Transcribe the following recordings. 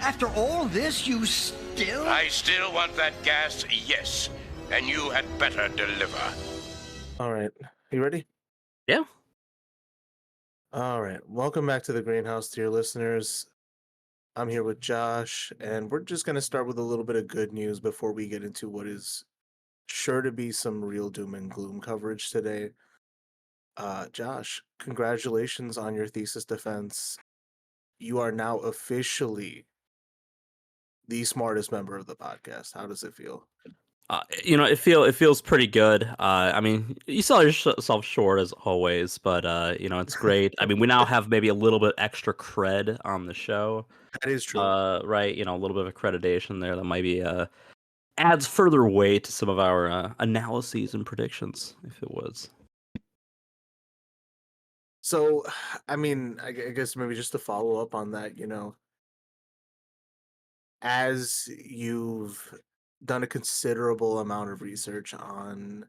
After all this, you still... I still want that gas, yes. And you had better deliver. All right. You ready? Yeah. All right. Welcome back to the Greenhouse, dear listeners. I'm here with Josh, and we're just going to start with a little bit of good news before we get into what is sure to be some real doom and gloom coverage today. Josh, congratulations on your thesis defense. You are now officially the smartest member of the podcast. How does it feel? It feels pretty good. I mean, you sell yourself short as always, but it's great. I mean, we now have maybe a little bit extra cred on the show. That is true. Right? A little bit of accreditation there that might be adds further weight to some of our analyses and predictions, if it was. So, I mean, I guess maybe just to follow up on that, as you've done a considerable amount of research on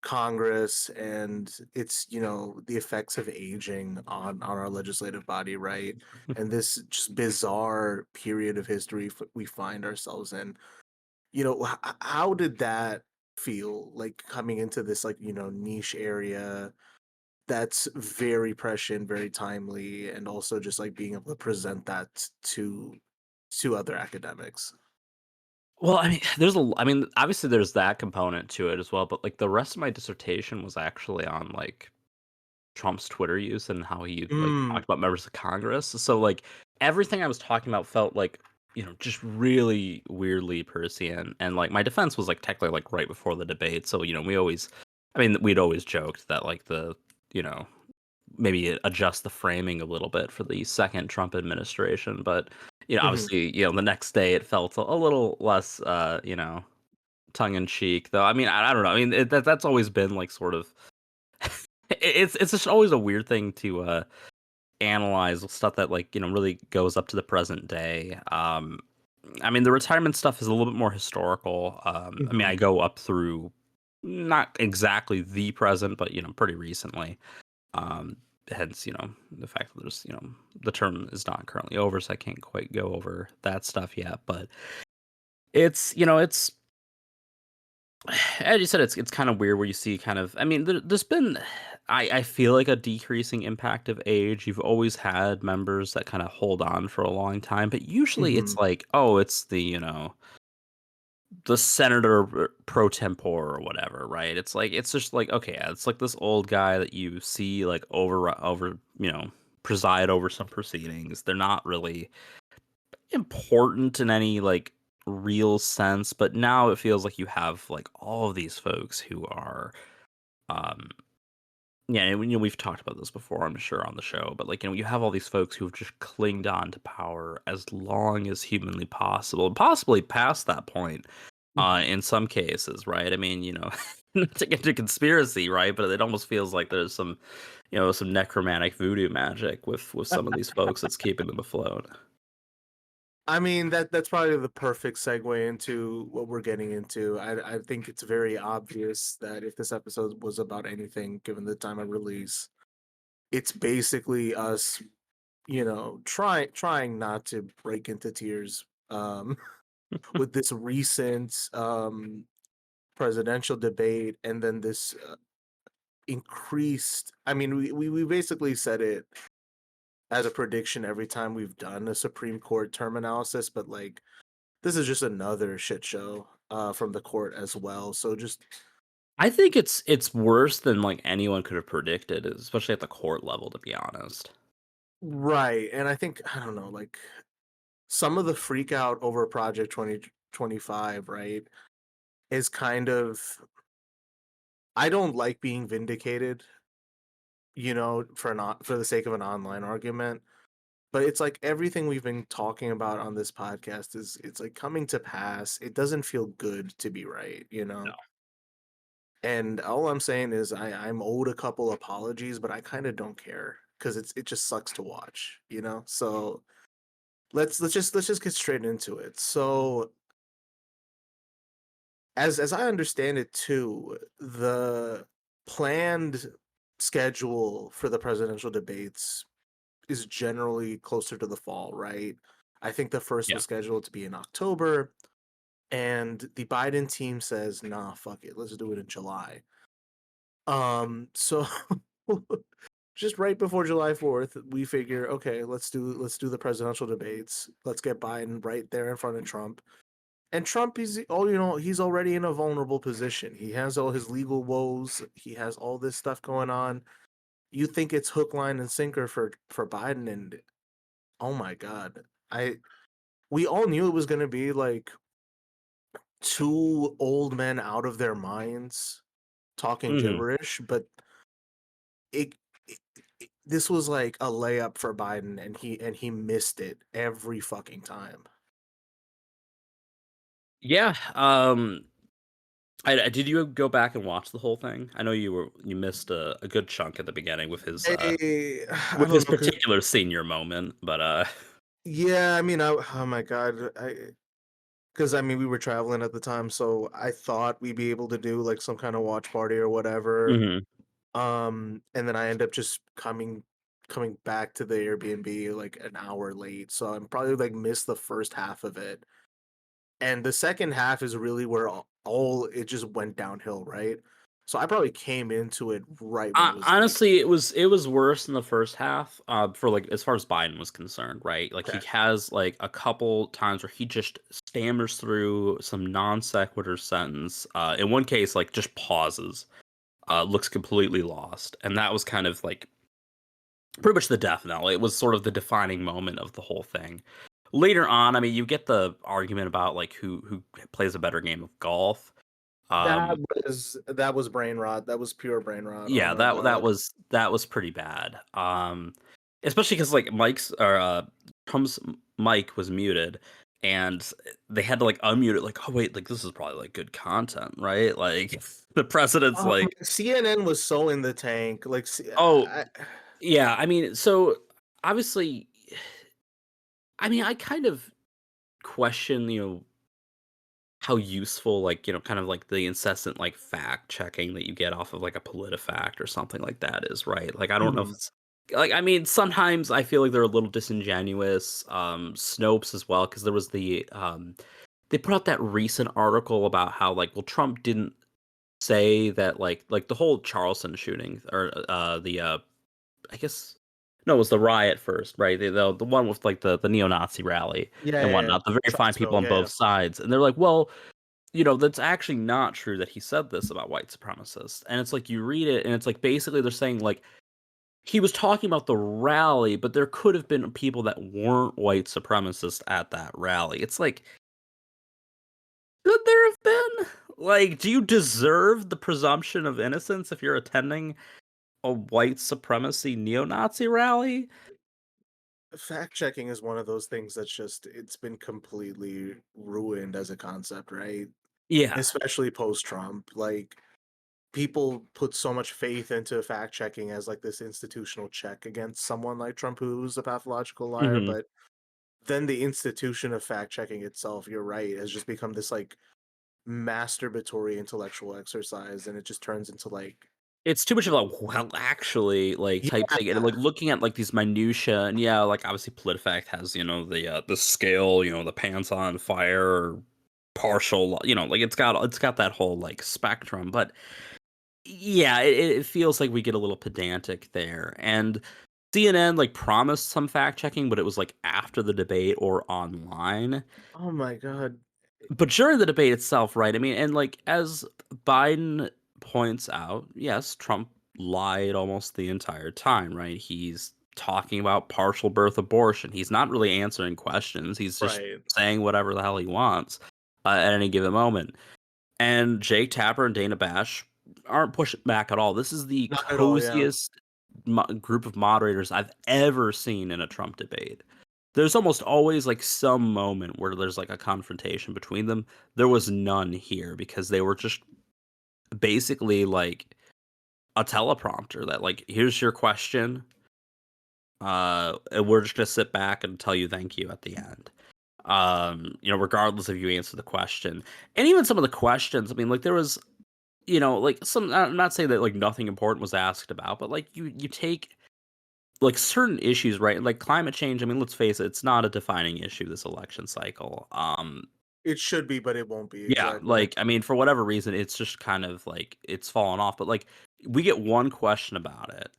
Congress and its, the effects of aging on our legislative body, right? And this just bizarre period of history we find ourselves in. How did that feel like coming into this niche area that's very prescient, very timely, and also just like being able to present that to other academics? Well, I mean, obviously there's that component to it as well, but like the rest of my dissertation was actually on like Trump's Twitter use and how he like Mm, talked about members of Congress. So like everything I was talking about felt like just really weirdly Persian, and like my defense was like technically like right before the debate. So we'd always joked that like the you know maybe adjust the framing a little bit for the second Trump administration, but mhm. obviously the next day it felt a little less tongue in cheek though. I mean I don't know. I mean that's always been like sort of it's just always a weird thing to analyze stuff that like really goes up to the present day. I mean the retirement stuff is a little bit more historical. I mean Mhm. I go up through not exactly the present, but pretty recently. Um, hence the fact that there's the term is not currently over, so I can't quite go over that stuff yet. But it's as you said, it's kind of weird where you see kind of. I mean, there's been I feel like a decreasing impact of age. You've always had members that kind of hold on for a long time, but usually it's Mhm. like, oh, it's the senator pro tempore or whatever, right? It's like it's just like okay, yeah, it's like this old guy that you see like over preside over some proceedings. They're not really important in any like real sense, but now it feels like you have like all of these folks who are um yeah, and we've talked about this before, I'm sure, on the show, but like you have all these folks who've just clinged on to power as long as humanly possible, possibly past that point, Mhm. in some cases, right? I mean, not to get into conspiracy, right? But it almost feels like there's some necromantic voodoo magic with some of these folks that's keeping them afloat. I mean that's probably the perfect segue into what we're getting into. I think it's very obvious that if this episode was about anything, given the time of release, it's basically us, trying not to break into tears with this recent presidential debate, and then this increased. I mean, we basically said it as a prediction every time we've done a Supreme Court term analysis, but like this is just another shit show from the court as well. So just I think it's worse than like anyone could have predicted, especially at the court level, to be honest. right, and I think I don't know, like some of the freak out over Project 2025, right, is kind of I don't like being vindicated, for the sake of an online argument. But it's like everything we've been talking about on this podcast is it's like coming to pass. It doesn't feel good to be right? And all I'm saying is I'm owed a couple apologies, but I kind of don't care because it just sucks to watch? So let's just get straight into it. So as I understand it too, the planned schedule for the presidential debates is generally closer to the fall, right? I think the first Yeah. was scheduled to be in October, and the Biden team says, "Nah, fuck it, let's do it in July." So just right before July 4th, we figure, okay, let's do the presidential debates. Let's get Biden right there in front of Trump. And Trump he's already in a vulnerable position. He has all his legal woes. He has all this stuff going on. You think it's hook, line, and sinker for Biden, and oh my god, I we all knew it was gonna be like two old men out of their minds talking Hmm. gibberish, but it, this was like a layup for Biden, and he missed it every fucking time. Yeah. Did you go back and watch the whole thing? I know you missed a good chunk at the beginning I with don't his know, particular senior moment, but yeah, I mean, oh my god, because I mean, we were traveling at the time, so I thought we'd be able to do like some kind of watch party or whatever. mhm. And then I end up just coming back to the Airbnb like an hour late, so I'm probably like missed the first half of it, and the second half is really where all it just went downhill, right? So I probably came into it right when it was like, Honestly, it was worse in the first half, for like as far as Biden was concerned, right? Like he okay, has like a couple times where he just stammers through some non sequitur sentence. In one case, like just pauses, looks completely lost, and that was kind of like pretty much the death knell. It was sort of the defining moment of the whole thing. Later on, I mean, you get the argument about like who plays a better game of golf. that Um, was brain rot. That was pure brain rot. Oh Yeah, my that god. was pretty bad. Especially because like Trump's mic was muted, and they had to like unmute it. Like, oh wait, like this is probably like good content, right? Like the president's like, CNN was so in the tank. Like, oh yeah. I mean, so obviously, I mean, I kind of question, how useful, like, kind of like the incessant like fact checking that you get off of like a PolitiFact or something like that is, right? Like, I don't know if mhm. it's like, I mean, sometimes I feel like they're a little disingenuous. Snopes as well, because there was they put out that recent article about how like, well, Trump didn't say that like the whole Charleston shooting, or the I guess no, it was the riot first, right? The one with like the neo-Nazi rally Yeah, and yeah, yeah. whatnot. The very fine people Charlottesville, on yeah, yeah. both sides, and they're like, well, that's actually not true that he said this about white supremacists. And it's like you read it, and it's like basically they're saying like he was talking about the rally, but there could have been people that weren't white supremacists at that rally. It's like, could there have been? Like, do you deserve the presumption of innocence if you're attending a white supremacy neo-Nazi rally? Fact checking is one of those things that's just it's been completely ruined as a concept, right? Yeah. Especially post Trump. Like people put so much faith into fact checking as like this institutional check against someone like Trump who's a pathological liar, Hmm. but then the institution of fact checking itself, you're right, has just become this like masturbatory intellectual exercise, and it just turns into like, It's too much of a well, actually, like type thing, and yeah, like looking at like these minutia, and yeah, like obviously PolitiFact has the scale, the pants on fire, or partial, like it's got that whole like spectrum, but yeah, it feels like we get a little pedantic there, and CNN like promised some fact checking, but it was like after the debate or online. oh my god. But during the debate itself, right? I mean, and like as Biden points out, yes, Trump lied almost the entire time, right? He's talking about partial birth abortion. He's not really answering questions. He's just Right. saying whatever the hell he wants at any given moment. And Jake Tapper and Dana Bash aren't pushing back at all. This is the Not at all, yeah. coziest group of moderators I've ever seen in a Trump debate. There's almost always like some moment where there's like a confrontation between them. There was none here because they were just basically like a teleprompter that like, here's your question, and we're just gonna sit back and tell you thank you at the end. Regardless if you answer the question. And even some of the questions, I mean, like there was, like some, I'm not saying that like nothing important was asked about, but like you take like certain issues, right? Like climate change. I mean, let's face it, it's not a defining issue this election cycle. It should be, but it won't be Yeah, exactly. like I mean, for whatever reason, it's just kind of like it's fallen off. But like we get one question about it.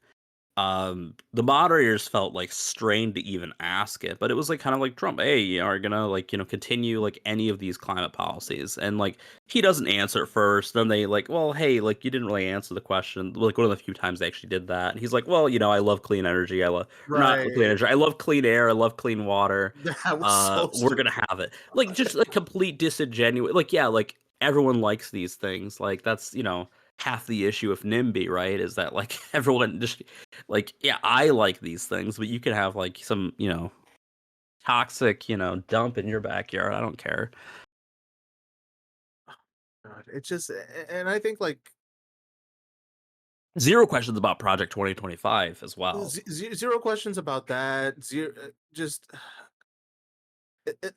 The moderators felt like strained to even ask it, but it was like kind of like Trump, hey, are you gonna like continue like any of these climate policies? And like he doesn't answer first. Then they like, well, hey, like you didn't really answer the question. Like one of the few times they actually did that. And he's like, well, I love clean energy. I love or not clean Right. energy. I love clean air. I love clean water. That was so We're stupid. gonna have it. Like just like complete disingenuous. Like yeah, like everyone likes these things. Like that's half the issue of NIMBY, right? Is that like everyone just like, yeah, I like these things, but you can have like some, toxic, dump in your backyard. I don't care. God, it's just, and I think like Zero questions about Project 2025 as well. zero questions about that. Zero, just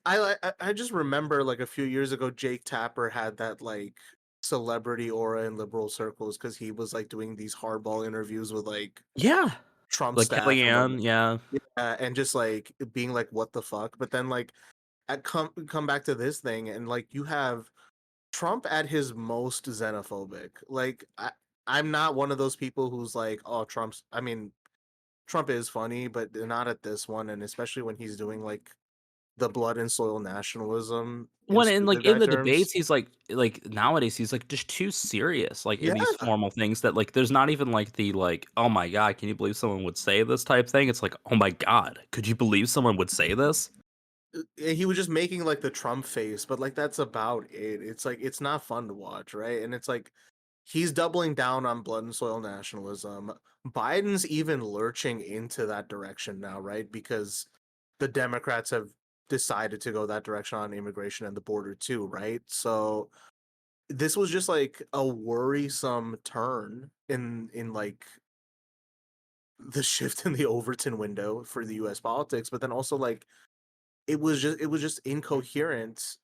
I just remember like a few years ago, Jake Tapper had that like celebrity aura in liberal circles because he was like doing these hardball interviews with like Yeah. Trump Like staff and Kellyanne, whatnot. yeah. Yeah, and just like being like, what the fuck? But then like come back to this thing and like you have Trump at his most xenophobic. Like I'm not one of those people who's like, oh, I mean, Trump is funny, but not at this one, and especially when he's doing like the blood and soil nationalism in When in stupid like in guy the debates, terms. he's like nowadays he's like just too serious, like in Yeah, these formal things that like there's not even like the like, oh my God, can you believe someone would say this type thing? It's like, oh my God, could you believe someone would say this? he was just making like the Trump face, but like that's about it. It's like it's not fun to watch, right? And it's like he's doubling down on blood and soil nationalism. Biden's even lurching into that direction now, right? Because the Democrats have decided to go that direction on immigration and the border too, right? So this was just like a worrisome turn in like the shift in the Overton window for the US politics, but then also like it was just incoherent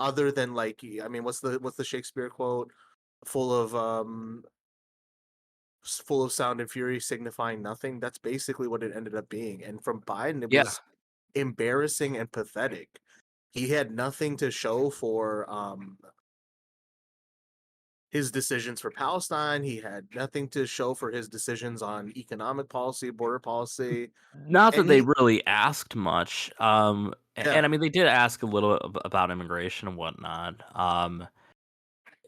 other than like I mean what's the Shakespeare quote full of full of sound and fury signifying nothing. That's basically what it ended up being. And from Biden, it Yeah. was embarrassing and pathetic. He had nothing to show for his decisions for Palestine. He had nothing to show for his decisions on economic policy, border policy, Not that and they he, really asked much. And yeah, I mean, they did ask a little about immigration and whatnot.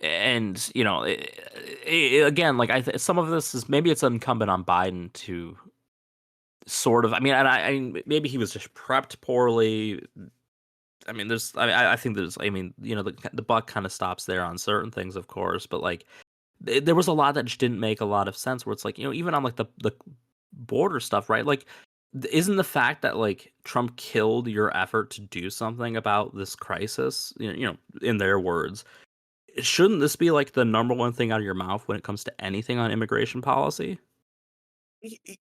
And again, like some of this is maybe it's incumbent on Biden to sort of. I mean, and maybe he was just prepped poorly. I mean, I think there's. I mean, the buck kind of stops there on certain things, of course, but like there was a lot that just didn't make a lot of sense. Where it's like even on like the border stuff, right? Like, isn't the fact that like Trump killed your effort to do something about this crisis? In their words, shouldn't this be like the number one thing out of your mouth when it comes to anything on immigration policy?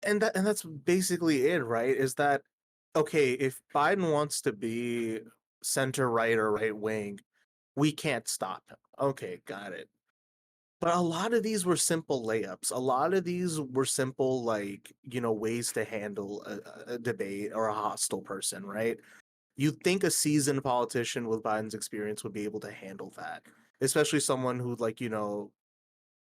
and that's basically it, right? Is that okay? If Biden wants to be center right or right wing, we can't stop him. Okay, got it. But a lot of these were simple layups. A lot of these were simple, like, ways to handle a debate or a hostile person, right? You'd think a seasoned politician with Biden's experience would be able to handle that, especially someone who, like,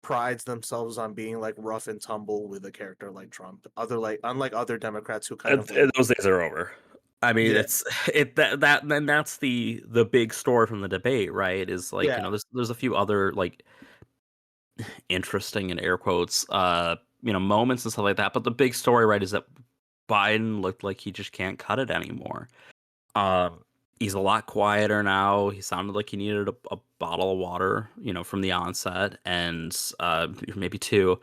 prides themselves on being like rough and tumble with a character like Trump. Unlike other Democrats who kind of like, Those days are over. I mean, yeah, it's it that then that's the big story from the debate, right? Is like yeah, there's a few other like interesting in air quotes moments and stuff like that, but the big story, right, is that Biden looked like he just can't cut it anymore. Um, he's a lot quieter now. He sounded like he needed a bottle of water, from the onset, and maybe two.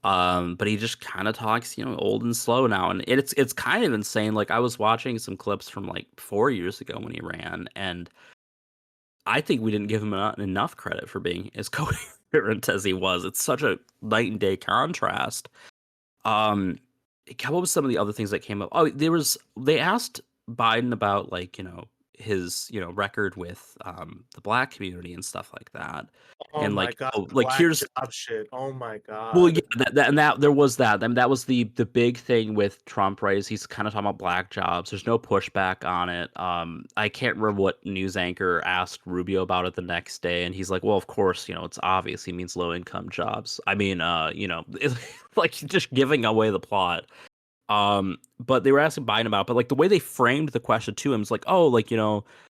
But he just kind of talks, old and slow now, and it's kind of insane. Like I was watching some clips from like 4 years ago when he ran, and I think we didn't give him enough credit for being as coherent as he was. It's such a night and day contrast. Um, what was some of the other things that came up? Oh, they asked Biden about like his record with the black community and stuff like that, Oh and my like god, oh the like black here's job shit. Oh my well, yeah, god. that there was that. I mean, that was the big thing with Trump, right? Is he's kind of talking about black jobs. There's no pushback on it. I can't remember what news anchor asked Rubio about it the next day, and he's like, "Well, of course, it's obvious he means low income jobs. I mean, it's like just giving away the plot." But they were asking Biden about, but like the way they framed the question to him is like, oh, like,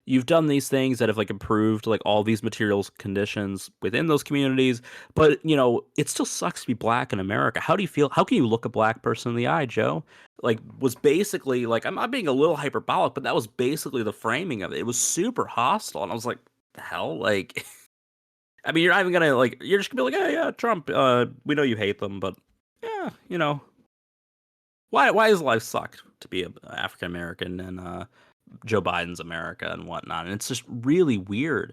you've done these things that have like improved like all these materials conditions within those communities, but it still sucks to be black in America. How do you feel? How can you look a black person in the eye, Joe? Like was basically like I'm not being a little hyperbolic, but that was basically the framing of it. It was super hostile, and I was like, the hell, like. I mean, you're not even gonna like. You're just gonna be like, yeah, Trump. We know you hate them, but yeah, why does life suck to be a African American and Joe Biden's America and whatnot? And it's just really weird.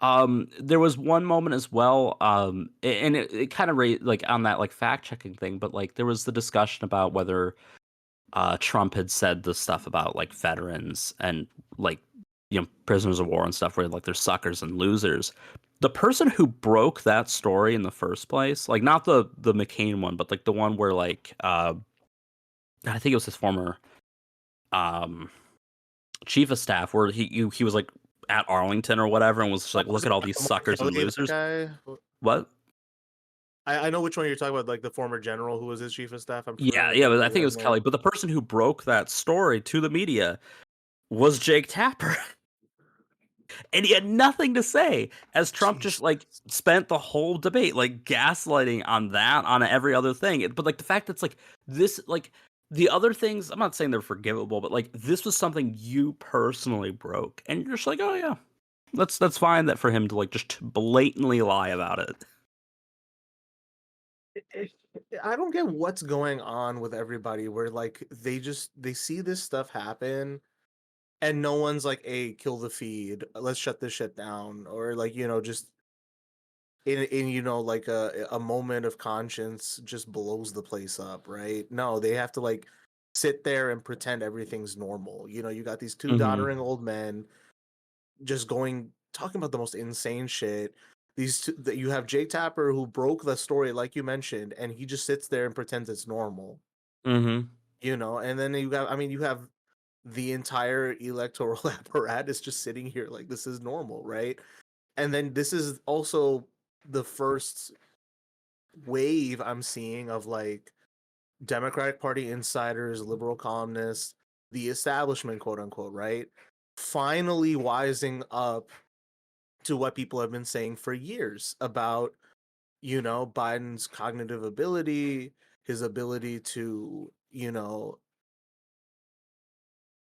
There was one moment as well, and it kind of like on that like fact checking thing, but like there was the discussion about whether Trump had said the stuff about like veterans and like prisoners of war and stuff where like they're suckers and losers. The person who broke that story in the first place, like not the McCain one, but like the one where like I think it was his former um chief of staff where he was like at Arlington or whatever and was just like, Was look it at all these Mark suckers and Kelly, that losers. guy? What? I know which one you're talking about, like the former general who was his chief of staff. I'm Yeah, familiar yeah, with but I the think it guy's was name. Kelly. But the person who broke that story to the media was Jake Tapper. And he had nothing to say as Trump Jesus. just like spent the whole debate like gaslighting on that on every other thing. But like the fact that's like this like the other things, I'm not saying they're forgivable, but like this was something you personally broke and you're just like, oh yeah, that's fine that for him to like just blatantly lie about it. It- I don't get what's going on with everybody where like they see this stuff happen and no one's like, hey, kill the feed, let's shut this shit down, or like, just in like a moment of conscience just blows the place up, right? No, they have to like sit there and pretend everything's normal. You got these two Mm-hmm. doddering old men just talking about the most insane shit. These two, that you have Jake Tapper who broke the story like you mentioned, and he just sits there and pretends it's normal. Mm-hmm. And then you have the entire electoral apparatus just sitting here like this is normal, right? And then this is also the first wave I'm seeing of like Democratic Party insiders, liberal columnists, the establishment, quote unquote, right? Finally wising up to what people have been saying for years about, Biden's cognitive ability, his ability to,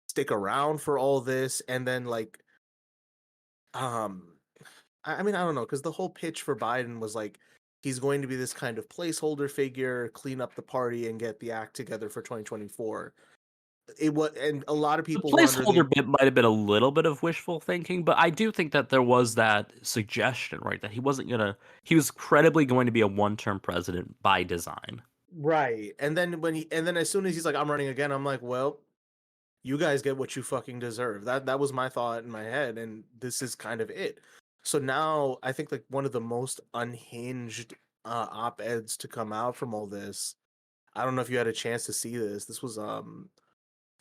stick around for all this. And then like, um, I mean, I don't know, because the whole pitch for Biden was like, he's going to be this kind of placeholder figure, clean up the party and get the act together for 2024. It was, and a lot of The people were under the placeholder bit might have been a little bit of wishful thinking, but I do think that there was that suggestion, right, that he was credibly going to be a one-term president by design. right. And then as soon as he's like, I'm running again, I'm like, well, you guys get what you fucking deserve. That was my thought in my head, and this is kind of it. So now I think like one of the most unhinged op-eds to come out from all this. I don't know if you had a chance to see this. This was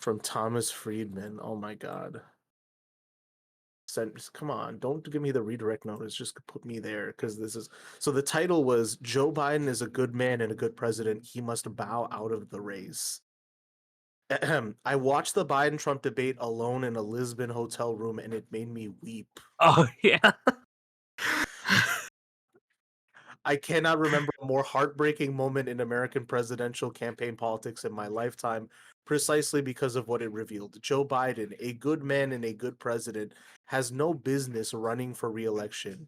from Thomas Friedman. Oh my god. Come on, don't give me the redirect notice. Just put me there because this is. So the title was Joe Biden is a good man and a good president. He must bow out of the race. I watched the Biden Trump debate alone in a Lisbon hotel room and it made me weep. Oh yeah. I cannot remember a more heartbreaking moment in American presidential campaign politics in my lifetime, precisely because of what it revealed. Joe Biden, a good man and a good president, has no business running for re-election.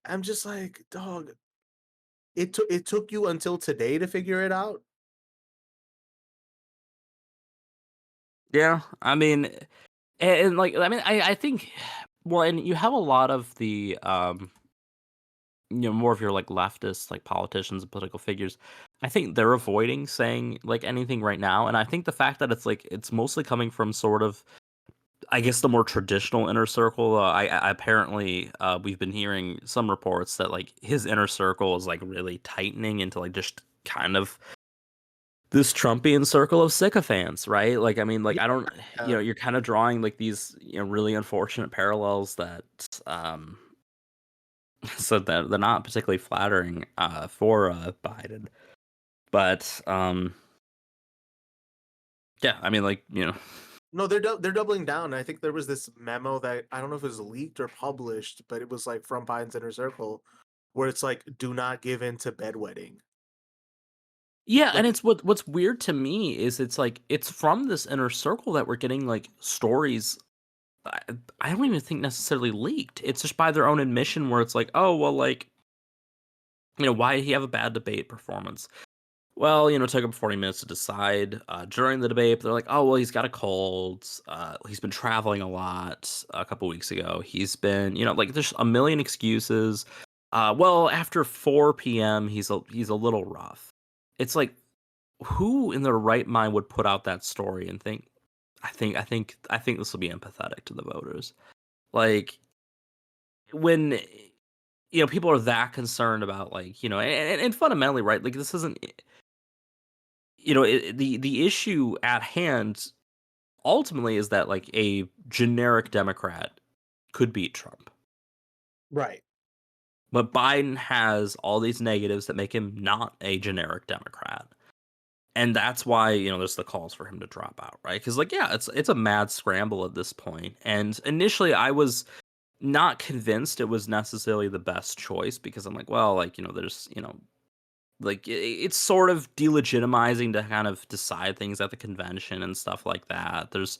I'm just like, dog, it took you until today to figure it out. Yeah, I mean, and like I think well, and you have a lot of the more of your like leftist like politicians and political figures. I think they're avoiding saying like anything right now, and I think the fact that it's like it's mostly coming from sort of I guess the more traditional inner circle. I apparently we've been hearing some reports that like his inner circle is like really tightening into like just kind of this Trumpian circle of sycophants, right? Like, I mean, like, Yeah. I don't, you're kind of drawing like these, really unfortunate parallels that, um, so that they're not particularly flattering, for Biden. But, yeah, I mean, like, No, they're doubling down. I think there was this memo that I don't know if it was leaked or published, but it was like from Biden's inner circle, where it's like, do not give in to bedwetting. yeah, and Like, it's what's weird to me is it's like it's from this inner circle that we're getting like stories. I, I don't even think necessarily leaked. It's just by their own admission where it's like, oh well, like why did he have a bad debate performance? Well, it took him 40 minutes to decide. During the debate, they're like, oh, well, he's got a cold. He's been traveling a lot a couple weeks ago. He's been, like, there's a million excuses. Well, after 4 p.m., he's a little rough. It's like, who in their right mind would put out that story and think, I think this will be empathetic to the voters. Like, when people are that concerned about like and fundamentally right like this isn't the issue at hand ultimately is that like a generic Democrat could beat Trump. right. But Biden has all these negatives that make him not a generic Democrat. And that's why, there's the calls for him to drop out, right? Because like, yeah, it's a mad scramble at this point. And initially I was not convinced it was necessarily the best choice because I'm like, well, like, there's, like it's sort of delegitimizing to kind of decide things at the convention and stuff like that. There's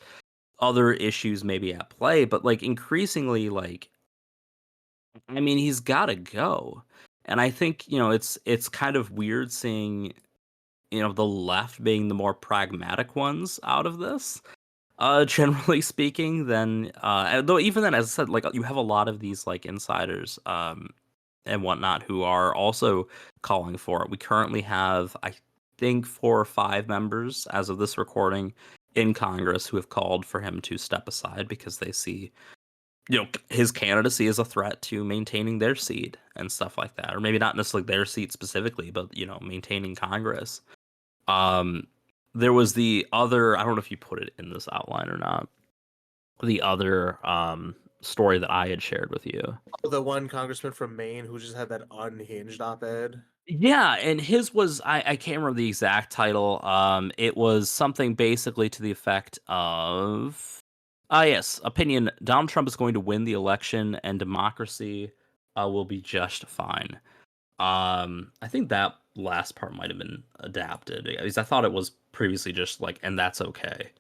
other issues maybe at play, but like increasingly like I mean he's got to go. And I think, it's kind of weird seeing, the left being the more pragmatic ones out of this. Generally speaking, then though even then as I said like you have a lot of these like insiders and whatnot who are also calling for it. We currently have, I think, 4 or 5 members as of this recording in Congress who have called for him to step aside because they see, his candidacy as a threat to maintaining their seat and stuff like that, or maybe not necessarily their seat specifically, but maintaining Congress. Um, there was the other. I don't know if you put it in this outline or not. The other story that I had shared with you. The one congressman from Maine who just had that unhinged op-ed. Yeah, and his was I can't remember the exact title. It was something basically to the effect of yes, opinion Donald Trump is going to win the election and democracy will be just fine. I think that last part might have been adapted because I thought it was previously just like and that's okay.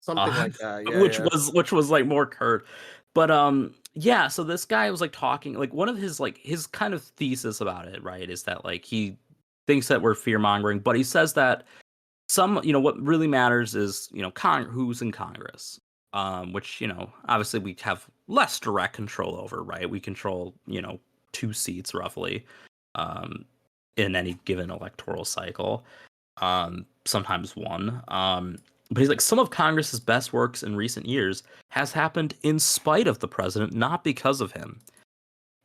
Something Uh, like that. Yeah, which yeah. was like more curt. But yeah, so this guy was like talking like one of his kind of thesis about it, right, is that like he thinks that we're fear mongering, but he says that what really matters is, who's in Congress. Which, obviously we have less direct control over, right? We control, 2 seats roughly um in any given electoral cycle. Sometimes one. But he's like, some of Congress's best works in recent years has happened in spite of the president, not because of him.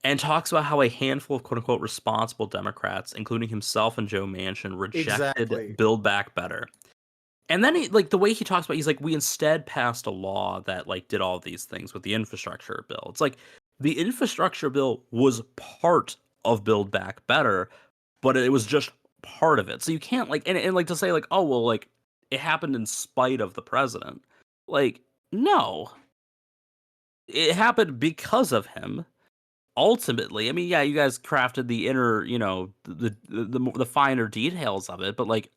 And talks about how a handful of quote unquote responsible Democrats, including himself and Joe Manchin, rejected Exactly. Build Back Better. And then like the way he talks about, he's like, we instead passed a law that like did all these things with the infrastructure bill. It's like the infrastructure bill was part of Build Back Better, but it was just part of it. So you can't like and like to say like, oh well, like it happened in spite of the president. Like, no. It happened because of him. Ultimately, I mean, yeah, you guys crafted the inner, the finer details of it, but like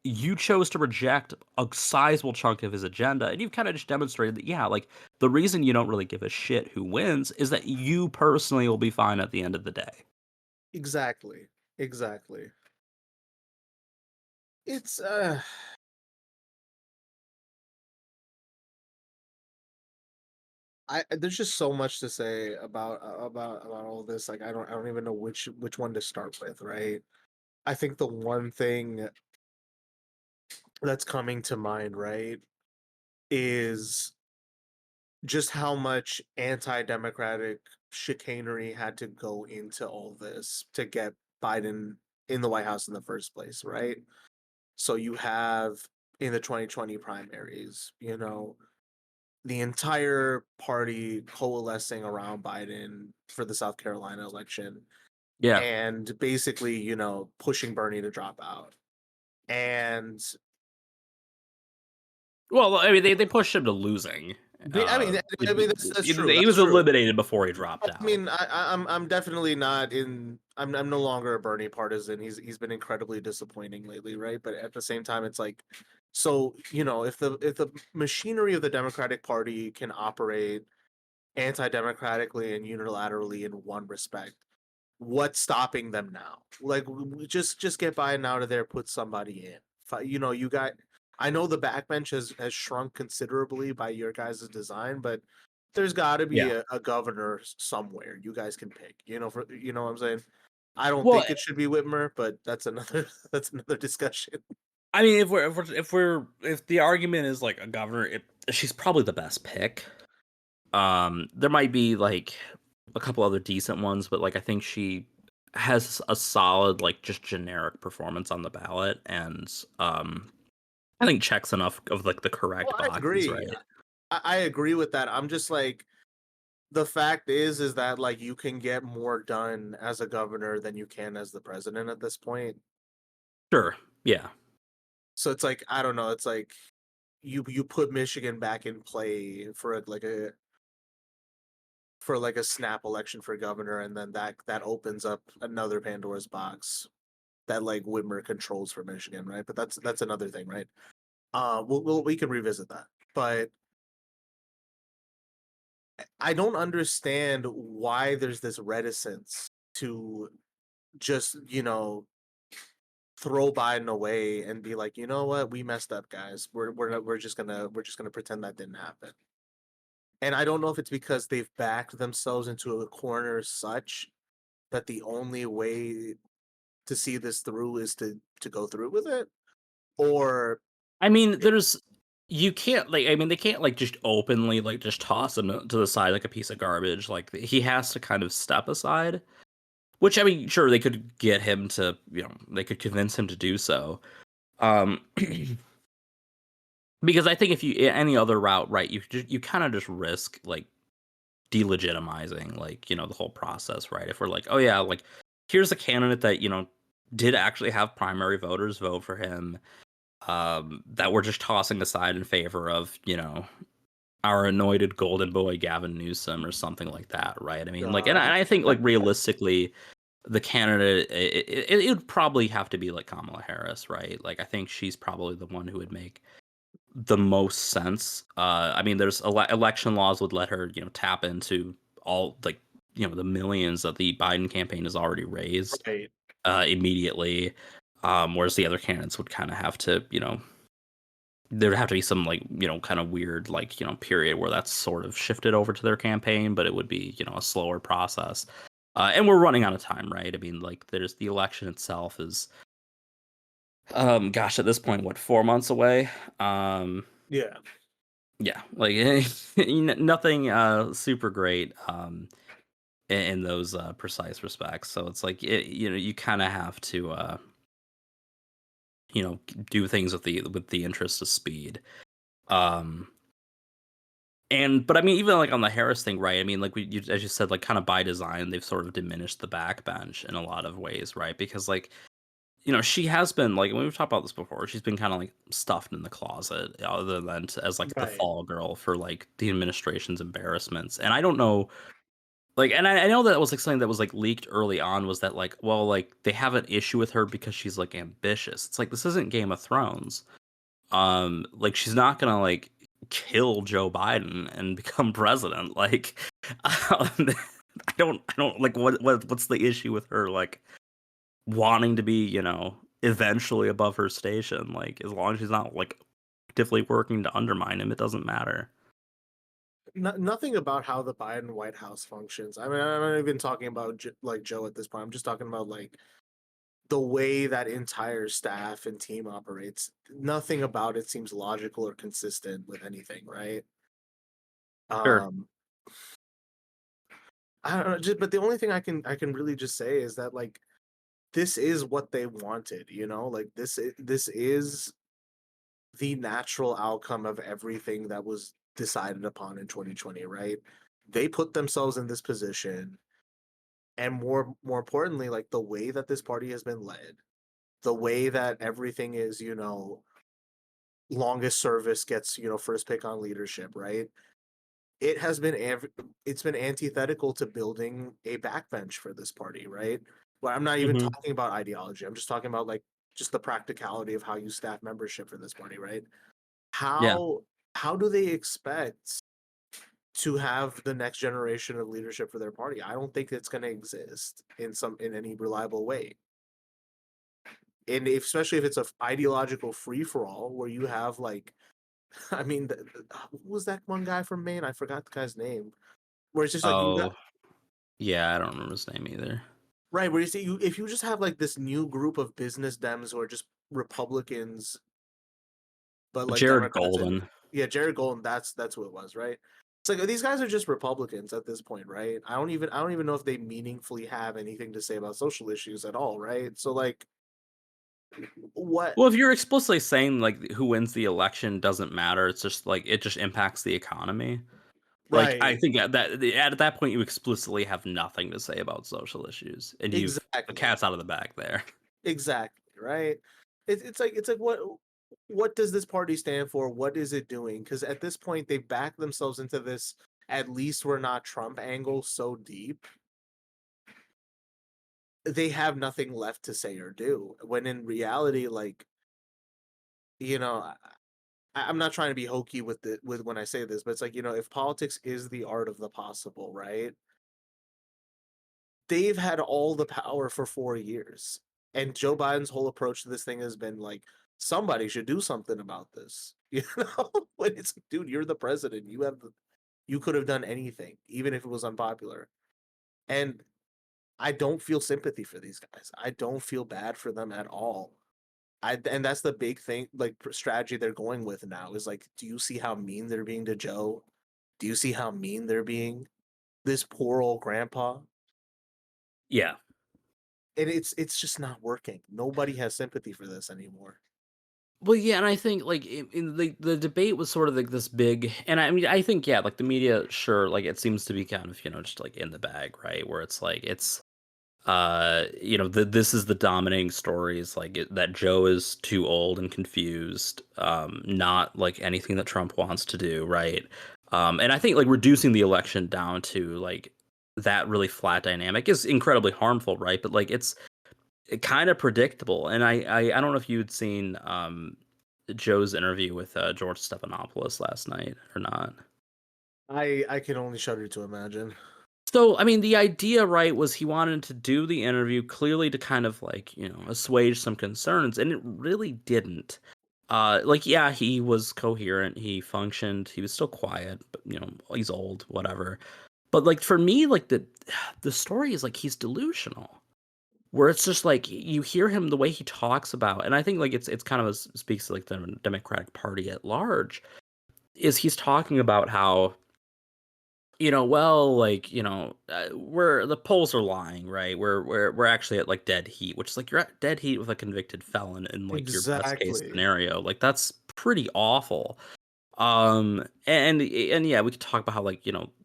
you chose to reject a sizable chunk of his agenda, and you've kind of just demonstrated that, yeah, like the reason you don't really give a shit who wins is that you personally will be fine at the end of the day. Exactly. Exactly. It's there's just so much to say about all this. Like I don't even know which one to start with, right? I think the one thing that's coming to mind, right, is just how much anti-democratic chicanery had to go into all this to get Biden in the White House in the first place, right? So you have in the 2020 primaries, the entire party coalescing around Biden for the South Carolina election Yeah. and basically, pushing Bernie to drop out. And Well, I mean, they pushed him to losing. I mean, that's true. He That's was true. eliminated before he dropped I out. mean, I'm definitely not in. I'm no longer a Bernie partisan. He's been incredibly disappointing lately, right? But at the same time, it's like, so if the machinery of the Democratic Party can operate anti-democratically and unilaterally in one respect, what's stopping them now? Like, just get Biden out of there, put somebody in. You got. I know the backbench has shrunk considerably by your guys' design, but there's got to be Yeah. a governor somewhere you guys can pick. What I'm saying. I don't Well, think it should be Whitmer, but that's another that's another discussion. I mean, if the argument is like a governor, she's probably the best pick. There might be like a couple other decent ones, but like I think she has a solid like just generic performance on the ballot, and I think checks enough of like the Well, correct I boxes, agree. right? I agree with that. I'm just like the fact is that like you can get more done as a governor than you can as the president at this point. Sure. Yeah. So it's like I don't know. It's like you put Michigan back in play for like a snap election for governor, and then that opens up another Pandora's box that like Whitmer controls for Michigan, right? But that's another thing, right? We can revisit that, but I don't understand why there's this reticence to just throw Biden away and be like, you know what, we messed up, guys. We're just gonna pretend that didn't happen. And I don't know if it's because they've backed themselves into a corner such that the only way to see this through is to go through with it, or I mean, you can't like I mean they can't like just openly like just toss him to the side like a piece of garbage. Like he has to kind of step aside. Which I mean, sure they could get him to they could convince him to do so. Um, because I think if you any other route, right, you kind of just risk like delegitimizing like the whole process, right? If we're like, oh yeah, like here's a candidate that did actually have primary voters vote for him, that we're just tossing aside in favor of our anointed golden boy Gavin Newsom or something like that, right? I mean, like, and I think like realistically, the candidate it would probably have to be like Kamala Harris, right? Like, I think she's probably the one who would make the most sense. I mean, there's election laws would let her tap into all like the millions that the Biden campaign has already raised right. immediately, whereas the other candidates would kind of have to there'd have to be some like kind of weird like period where that's sort of shifted over to their campaign, but it would be a slower process. And we're running out of time, right? I mean, like there's the election itself is gosh, at this point, what, 4 months away? Yeah. Yeah, like nothing super great in those precise respects. So it's like you kind of have to you know do things with the interest of speed. Um but I mean, even like on the Harris thing, right? I mean, like as you said, like kind of by design, they've sort of diminished the backbench in a lot of ways, right? Because like she has been like we've talked about this before. She's been kind of like stuffed in the closet, other than as like the Right. fall girl for like the administration's embarrassments. And I don't know, like, and I know that was like something that was like leaked early on was that like, well, like they have an issue with her because she's like ambitious. It's like this isn't Game of Thrones. Like she's not gonna like kill Joe Biden and become president. Like, I don't like what's the issue with her like wanting to be eventually above her station. Like as long as she's not like actively working to undermine him, it doesn't matter. Nothing about how the Biden White House functions. I mean, I'm not even talking about like Joe at this point. I'm just talking about like the way that entire staff and team operates. Nothing about it seems logical or consistent with anything, right? Sure. Um, I don't know, just but the only thing I can really just say is that like this is what they wanted, like this is the natural outcome of everything that was decided upon in 2020, right? They put themselves in this position, and more importantly, like the way that this party has been led, the way that everything is, longest service gets, first pick on leadership, right? It has been it's been antithetical to building a backbench for this party, right? Well, I'm not even Hmm. talking about ideology. I'm just talking about like just the practicality of how you staff membership for this party, right? Yeah. How do they expect to have the next generation of leadership for their party? I don't think it's going to exist in any reliable way. And especially if it's a ideological free for all where you have like, I mean, who was that one guy from Maine? I forgot the guy's name. Where it's just like you got Oh, yeah. I don't remember his name either. right where you see you if you just have like this new group of business Dems who are just Republicans, but like Jared Democrats and Golden. yeah, Jared Golden, that's who it was, right? It's like these guys are just Republicans at this point, right? I don't even know if they meaningfully have anything to say about social issues at all, right? So like what Well, if you're explicitly saying like who wins the election doesn't matter, it's just like it just impacts the economy. Like I right. think at that point you explicitly have nothing to say about social issues, and you've the Exactly. cat's out of the bag there. Exactly, right? It's like what does this party stand for? What is it doing? Because at this point they back themselves into this at least we're not Trump angle so deep they have nothing left to say or do. When in reality, like, you know, I'm not trying to be hokey with when I say this, but it's like, if politics is the art of the possible, right? They've had all the power for 4 years. And Joe Biden's whole approach to this thing has been like, somebody should do something about this. When it's like, dude, you're the president. You could have done anything, even if it was unpopular. And I don't feel sympathy for these guys. I don't feel bad for them at all. And that's the big thing, like strategy they're going with now is like, do you see how mean they're being to Joe? Do you see how mean they're being? This poor old grandpa. Yeah. And it's just not working. Nobody has sympathy for this anymore. Well, yeah, and I think like in the debate was sort of like this big, and I mean I think yeah, like the media, sure, like it seems to be kind of just like in the bag, right? Where it's like it's this is the dominating stories like that Joe is too old and confused, not like anything that Trump wants to do, right? And I think like reducing the election down to like that really flat dynamic is incredibly harmful, right? But like it's kind of predictable. And I don't know if you'd seen Joe's interview with George Stephanopoulos last night or not. I can only shudder to imagine. So, I mean, the idea, right, was he wanted to do the interview clearly to kind of like, assuage some concerns, and it really didn't. Like, yeah, he was coherent, he functioned, he was still quiet, but he's old, whatever. But like for me, like the story is like he's delusional. Where it's just like you hear him the way he talks about, and I think like it's kind of speaks to like the Democratic Party at large, is he's talking about how well, like, we're the polls are lying, right? We're actually at like dead heat, which is like you're at dead heat with a convicted felon in like your best case Exactly. scenario. Like that's pretty awful. And yeah, we could talk about how like,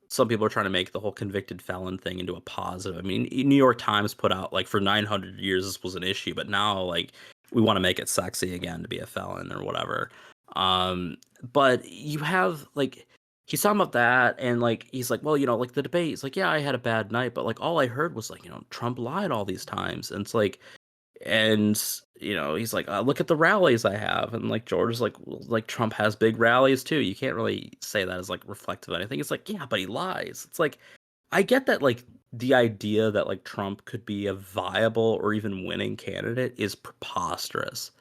some people are trying to make the whole convicted felon thing into a positive. I mean, New York Times put out like for 900 years this was an issue, but now like we want to make it sexy again to be a felon or whatever. But you have like he's talking about that and like he's like, well, like the debate, he's like, yeah, I had a bad night, but like all I heard was like, Trump lied all these times. And it's like and he's like, look at the rallies I have, and like George is like, well, like Trump has big rallies too. You can't really say that as like reflective of anything. It's like, yeah, but he lies. It's like I get that like the idea that like Trump could be a viable or even winning candidate is preposterous,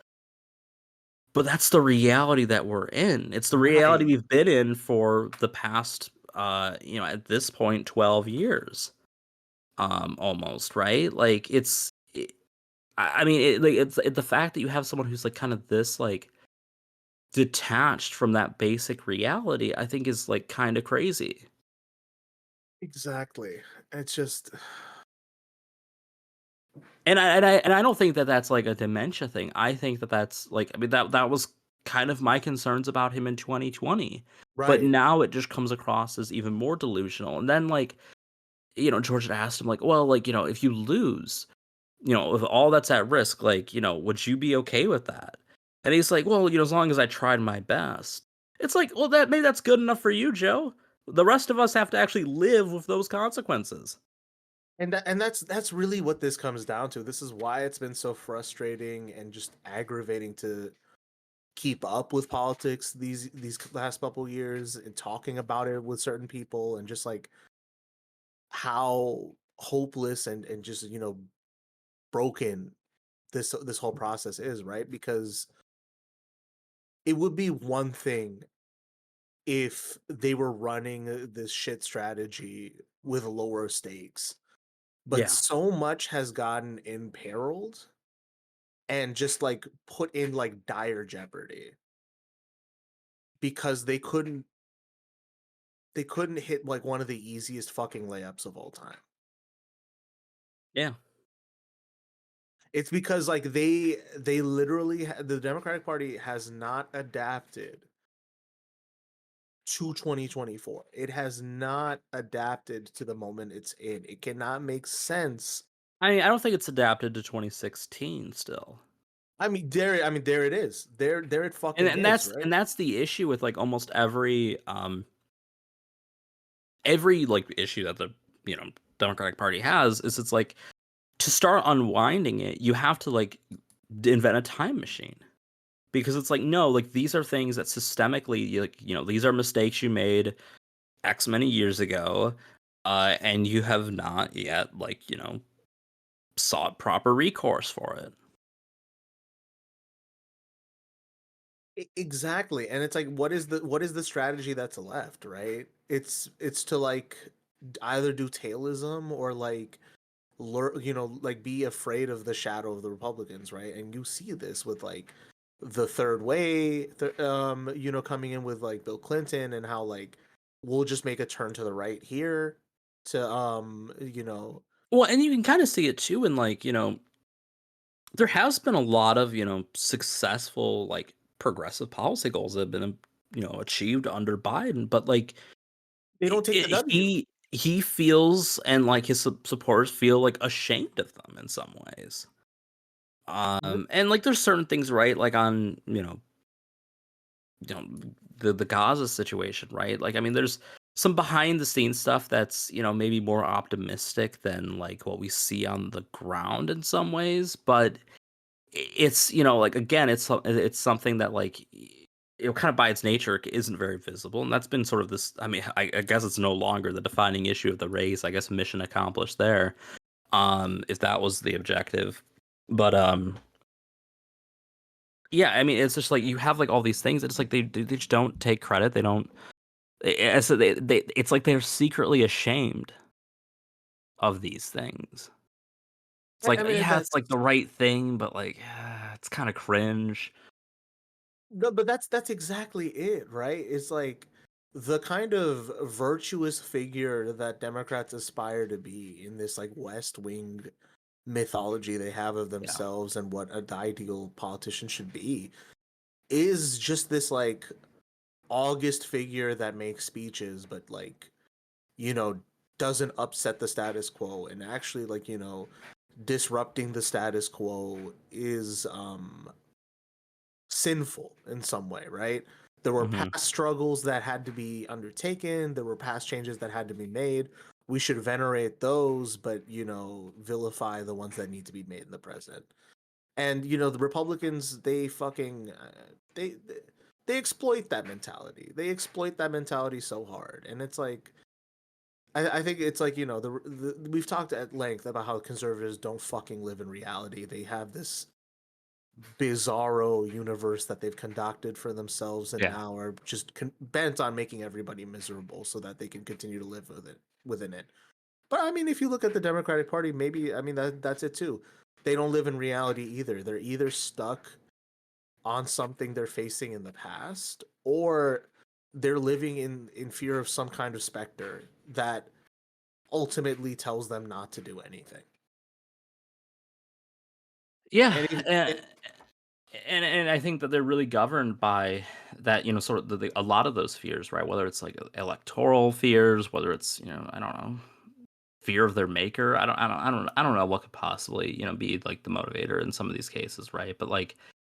but that's the reality that we're in. It's the reality Right. we've been in for the past at this point 12 years, almost, right? Like I mean, like the fact that you have someone who's like kind of this like detached from that basic reality, I think is like kind of crazy. Exactly. It's just And I don't think that that's like a dementia thing. I think that that's like, I mean, that was kind of my concerns about him in 2020. But right. now it just comes across as even more delusional. And then like, George had asked him like, well, like, if you lose, with all that's at risk, like, would you be okay with that? And he's like, well, as long as I tried my best. It's like, well, that maybe that's good enough for you, Joe. The rest of us have to actually live with those consequences. And that's really what this comes down to. This is why it's been so frustrating and just aggravating to keep up with politics these last couple years and talking about it with certain people and just like how hopeless and just broken this whole process is, right? Because it would be one thing if they were running this shit strategy with lower stakes, but Yeah. so much has gotten imperiled and just like put in like dire jeopardy because they couldn't hit like one of the easiest fucking layups of all time. Yeah. It's because like they literally the Democratic Party has not adapted to 2024. It has not adapted to the moment it's in. It cannot make sense. I don't think it's adapted to 2016 still. There it is. There it And fucking and is, that's right? and that's the issue with like almost every like issue that the Democratic Party has is it's like to start unwinding it, you have to like invent a time machine because it's like no, like these are things that systemically like these are mistakes you made X many years ago, and you have not yet like sought proper recourse for it. Exactly. And it's like what is the strategy that's left, right? It's to like either do tailism or like like be afraid of the shadow of the Republicans, right? And you see this with like the third way, coming in with like Bill Clinton and how like we'll just make a turn to the right here to Well, and you can kind of see it too in like there has been a lot of successful like progressive policy goals that have been achieved under Biden, but like they don't take the W. he feels and like his supporters feel like ashamed of them in some ways. And like there's certain things right like on you know the Gaza situation, right? Like I mean there's some behind the scenes stuff that's maybe more optimistic than like what we see on the ground in some ways, but it's like again it's something that like kind of by its nature isn't very visible, and that's been sort of this. I mean, I guess it's no longer the defining issue of the race. I guess mission accomplished there. If that was the objective, but yeah, I mean, it's just like you have like all these things. It's like they just don't take credit. They don't. It's like they're secretly ashamed of these things. It's I like, I mean yeah, it's that's like the right thing, but like, it's kind of cringe. No, but that's exactly it, right? It's like the kind of virtuous figure that Democrats aspire to be in this like West Wing mythology they have of Yeah. themselves and what the ideal politician should be is just this like august figure that makes speeches but like you know doesn't upset the status quo and actually like disrupting the status quo is sinful in some way, right? There were Hmm. past struggles that had to be undertaken, there were past changes that had to be made. We should venerate those, but vilify the ones that need to be made in the present. And the Republicans, they fucking they exploit that mentality. They exploit that mentality so hard, and it's like I think it's like we've talked at length about how conservatives don't fucking live in reality. They have this bizarro universe that they've concocted for themselves and Yeah. now are just bent on making everybody miserable so that they can continue to live within it. But I mean, if you look at the Democratic Party, maybe I mean that's it too. They don't live in reality either. They're either stuck on something they're facing in the past, or they're living in fear of some kind of specter that ultimately tells them not to do anything. Yeah, And if, and it, and I think that they're really governed by that, sort of a lot of those fears, right? Whether it's like electoral fears, whether it's I don't know, fear of their maker. I don't know what could possibly be like the motivator in some of these cases, right? But like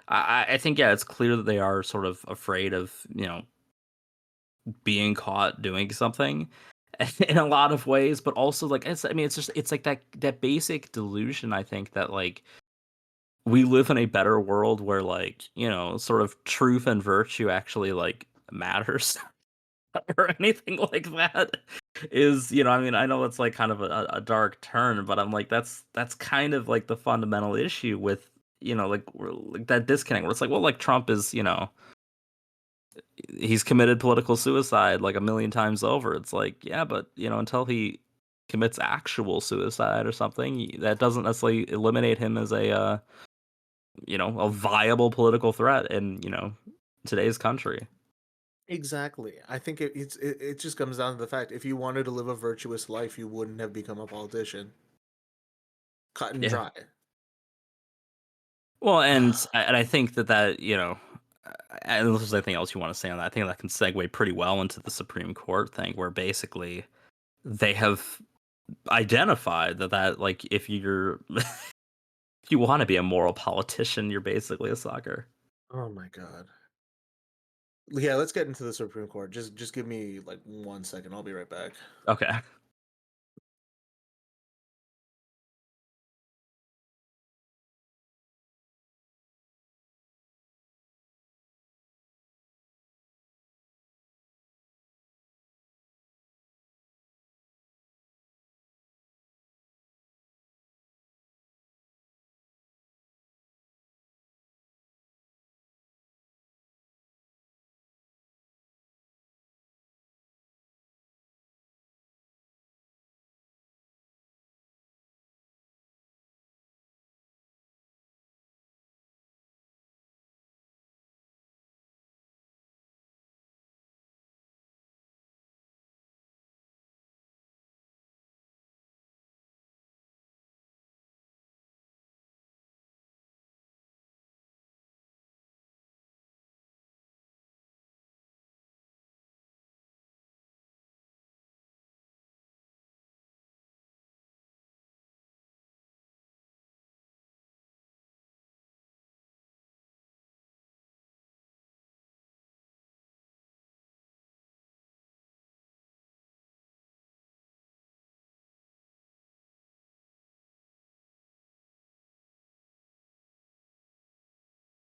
I think yeah, it's clear that they are sort of afraid of being caught doing something in a lot of ways, but also like it's like that basic delusion, I think, that like we live in a better world where like sort of truth and virtue actually like matters or anything like that is I know it's like kind of a dark turn, but I'm like that's kind of like the fundamental issue with like like that disconnect where it's like, well, like Trump is he's committed political suicide like a million times over. It's like, yeah, but until he commits actual suicide or something, that doesn't necessarily eliminate him as a viable political threat in today's country. exactly, I think it just comes down to the fact, if you wanted to live a virtuous life, you wouldn't have become a politician. Cut and Yeah. dry. Well, and I think that and unless there's anything else you want to say on that, I think that can segue pretty well into the Supreme Court thing, where basically they have identified that like if you're if you want to be a moral politician, you're basically a sucker. Oh my god. Yeah, let's get into the Supreme Court. Just give me like 1 second. I'll be right back. Okay.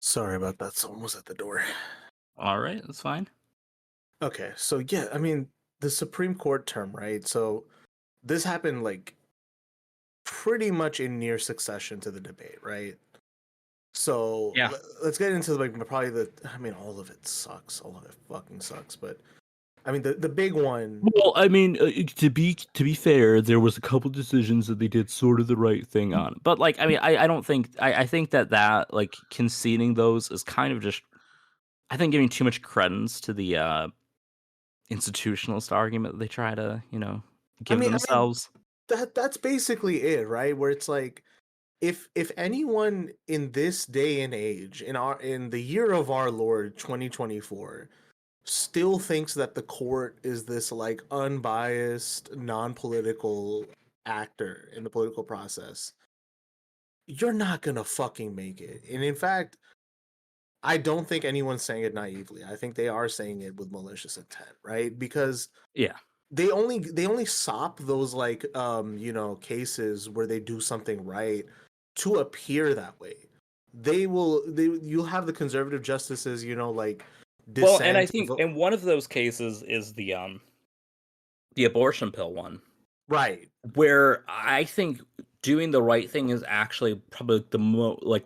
Sorry about that. Someone was at the door. All right, that's fine. Okay, so yeah, I mean, the Supreme Court term, right? So this happened like pretty much in near succession to the debate, right? So Yeah. let's get into like probably I mean, all of it sucks. All of it fucking sucks. But I mean, the big one. Well, I mean, to be fair, there was a couple decisions that they did sort of the right thing on. But like, I mean, I don't think I think that like conceding those is kind of just, I think, giving too much credence to the institutionalist argument that they try to I give mean, I mean themselves. that's basically it, right? Where it's like, if anyone in this day and age, in the year of our Lord 2024, still thinks that the court is this like unbiased, non-political actor in the political process, you're not gonna fucking make it. And in fact, I don't think anyone's saying it naively. I think they are saying it with malicious intent, right? Because Yeah. they only sop those like cases where they do something right to appear that way. You'll have the conservative justices, like Well, and I dissent think, and one of those cases is the abortion pill one, right. where I think doing the right thing is actually probably the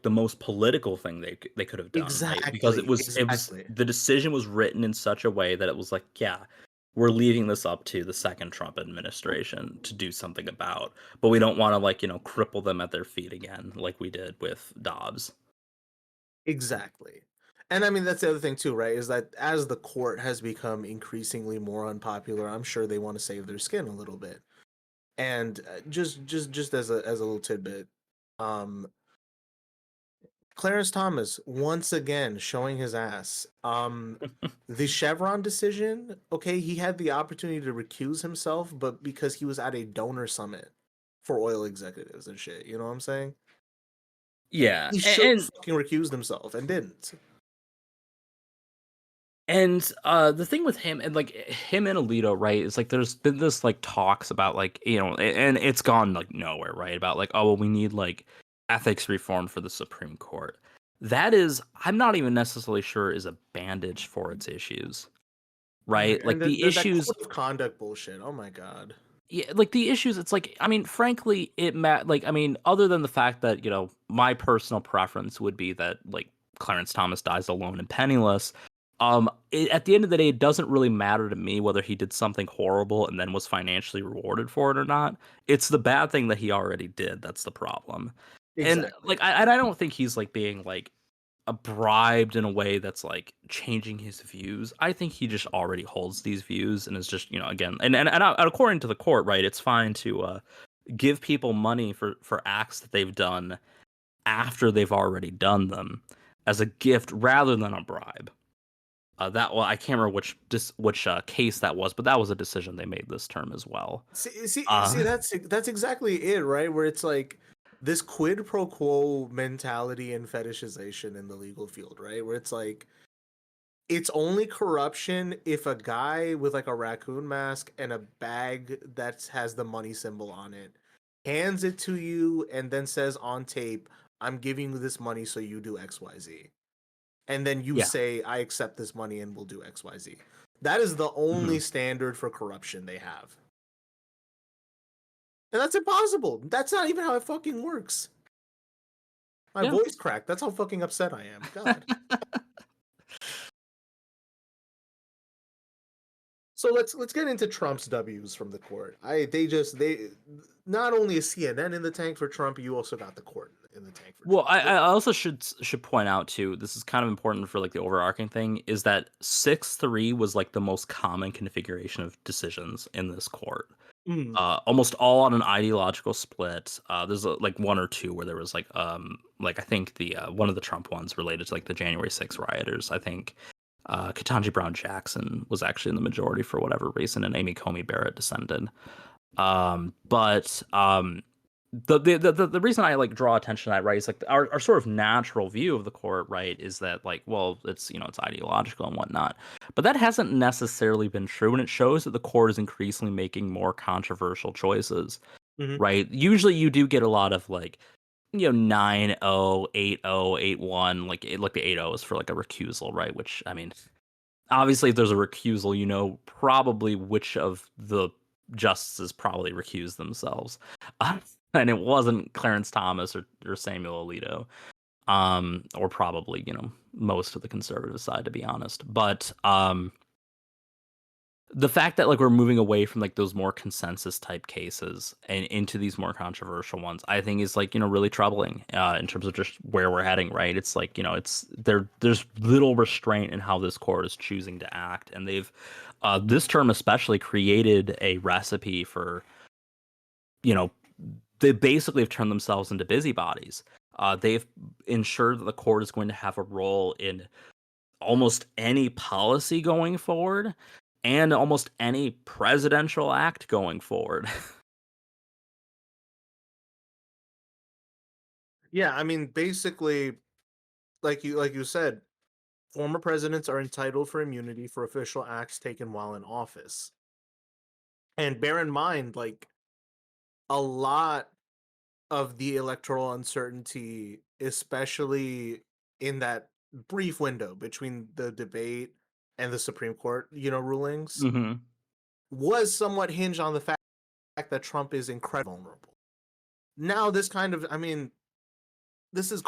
most political thing they could have done, right? Because Exactly, it was exactly. the decision was written in such a way that it was like, yeah, we're leaving this up to the second Trump administration to do something about, but we don't want to like, cripple them at their feet again like we did with Dobbs. Exactly. And I mean, that's the other thing too, right? Is that as the court has become increasingly more unpopular, I'm sure they want to save their skin a little bit. And just as a little tidbit, um, Clarence Thomas once again showing his ass. The Chevron decision, okay, he had the opportunity to recuse himself, but because he was at a donor summit for oil executives and shit, you know what I'm saying? Yeah, He should have fucking recused himself and didn't. The thing with him and like him and Alito, right, is like there's been this like talks about like, and it's gone like nowhere, right? About like, oh well, we need like ethics reform for the Supreme Court. That is, I'm not even necessarily sure is a bandage for its issues, right? And Like the that issues, code of conduct bullshit. Oh my god. yeah, like the issues. It's like, I mean, frankly, like, I mean, other than the fact that my personal preference would be that like Clarence Thomas dies alone and penniless. At the end of the day, it doesn't really matter to me whether he did something horrible and then was financially rewarded for it or not. It's the bad thing that he already did that's the problem. And Exactly. like, I don't think he's like being like bribed in a way that's like changing his views. I think he just already holds these views and is just, again, and according to the court, right, it's fine to give people money for acts that they've done after they've already done them as a gift rather than a bribe. I can't remember which case that was, but that was a decision they made this term as well. See, that's exactly it, right? Where it's like this quid pro quo mentality and fetishization in the legal field, right? Where it's like it's only corruption if a guy with like a raccoon mask and a bag that has the money symbol on it hands it to you and then says on tape, "I'm giving you this money so you do XYZ." And then you Yeah. say, "I accept this money and we'll do XYZ." That is the only standard for corruption they have. And that's impossible. That's not even how it fucking works. My Yeah. voice cracked. That's how fucking upset I am. God. So let's get into Trump's W's from the court. They not only is CNN in the tank for Trump, you also got the court in the tank for Well, Trump. I also should point out too. This is kind of important for like the overarching thing is that 6-3 was like the most common configuration of decisions in this court. Almost all on an ideological split. There's like one or two where there was like I think the one of the Trump ones related to like the January 6th rioters. I think Ketanji Brown Jackson was actually in the majority for whatever reason, and Amy Coney Barrett dissented. But the reason I like draw attention to that, right, is like our sort of natural view of the court, right, is that like, well, it's it's ideological and whatnot, but that hasn't necessarily been true, and it shows that the court is increasingly making more controversial choices, Mm-hmm. right? Usually, you do get a lot of like 9-0, 8-0, 8-1, like the 8-0 is for like a recusal, right? Which I mean, obviously, if there's a recusal, probably which of the justices probably recused themselves. And it wasn't Clarence Thomas or Samuel Alito, or probably, most of the conservative side, to be honest. But the fact that like we're moving away from like those more consensus type cases and into these more controversial ones, I think is like really troubling in terms of just where we're heading. Right? It's like there's little restraint in how this court is choosing to act, and they've this term especially created a recipe for you know they basically have turned themselves into busybodies. They've ensured that the court is going to have a role in almost any policy going forward and almost any presidential act going forward. Yeah, I mean, basically, like you said, former presidents are entitled for immunity for official acts taken while in office. And bear in mind, like a lot of the electoral uncertainty, especially in that brief window between the debate and the Supreme Court, rulings, hmm was somewhat hinged on the fact that Trump is incredibly vulnerable. Now, I mean, this is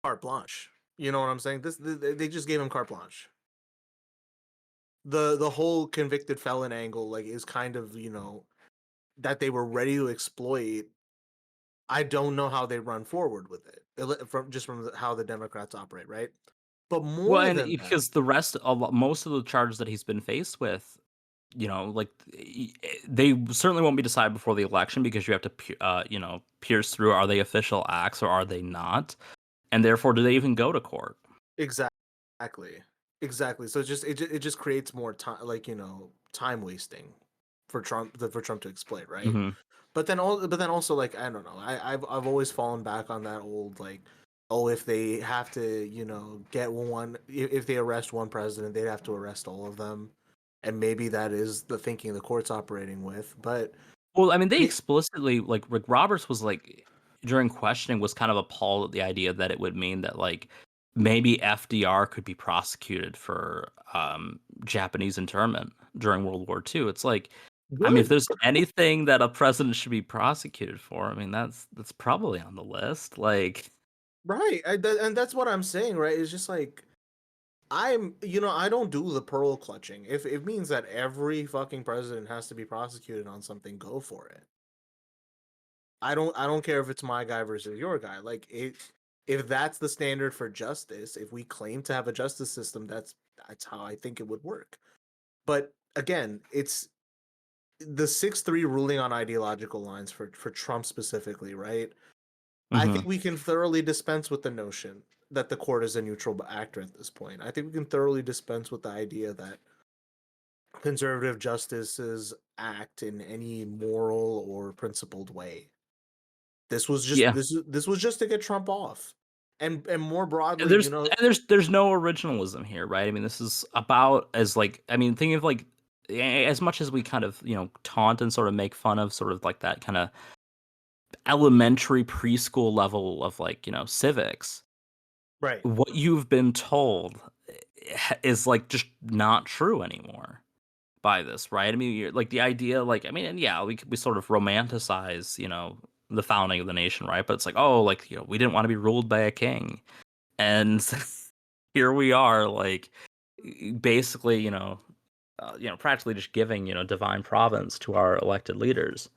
carte blanche. You know what I'm saying? They just gave him carte blanche. The whole convicted felon angle, like, is kind of that they were ready to exploit. I don't know how they run forward with it from how the Democrats operate, right? But Well, more and than that, because the rest of most of the charges that he's been faced with, like they certainly won't be decided before the election because you have to, pierce through, are they official acts or are they not, and therefore do they even go to court? exactly, exactly. So it just creates more time, like time wasting for Trump to exploit, right? Hmm. But then also, like, I don't know. I've always fallen back on that old, like, oh, if they have to, get one, if they arrest one president, they'd have to arrest all of them, and maybe that is the thinking the court's operating with. But Well, I mean, they it, explicitly, like, Rick Roberts was like, during questioning, was kind of appalled at the idea that it would mean that, like, maybe FDR could be prosecuted for Japanese internment during World War II. It's like, I mean, if good, there's anything that a president should be prosecuted for, I mean, that's probably on the list. Like, right? And that's what I'm saying, right? It's just like I don't do the pearl clutching. If it means that every fucking president has to be prosecuted on something, go for it. I don't care if it's my guy versus your guy. Like, if that's the standard for justice, if we claim to have a justice system, that's how I think it would work. But again, it's the 6-3 ruling on ideological lines for Trump specifically, right? I think mhm. we can thoroughly dispense with the notion that the court is a neutral actor at this point. I think we can thoroughly dispense with the idea that conservative justices act in any moral or principled way. Yeah. This was just to get Trump off. And more And broadly, there's no originalism here, right? I mean, this is about as like, I mean, think of like, as much as we kind of, taunt and sort of make fun of sort of like that kind of elementary preschool level of, like, civics, right. what you've been told is like just not true anymore by this, right? I mean, you're, like, the idea, like, I mean, and yeah, we sort of romanticize, the founding of the nation, right? But it's like, oh, like, we didn't want to be ruled by a king, and here we are, like, basically, practically just giving, divine providence to our elected leaders.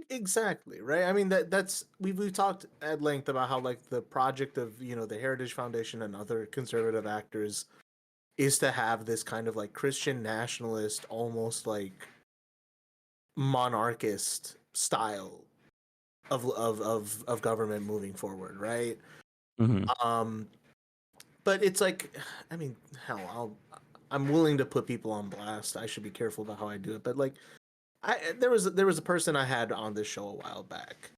Exactly, right? I mean, that's we've talked at length about how, like, the project of, the Heritage Foundation and other conservative actors is to have this kind of, like, Christian nationalist, almost like monarchist style of government moving forward, right? Hmm. Um but it's like, I mean, hell, I'm willing to put people on blast. I should be careful about how I do it, but, like, there was a person I had on this show a while back.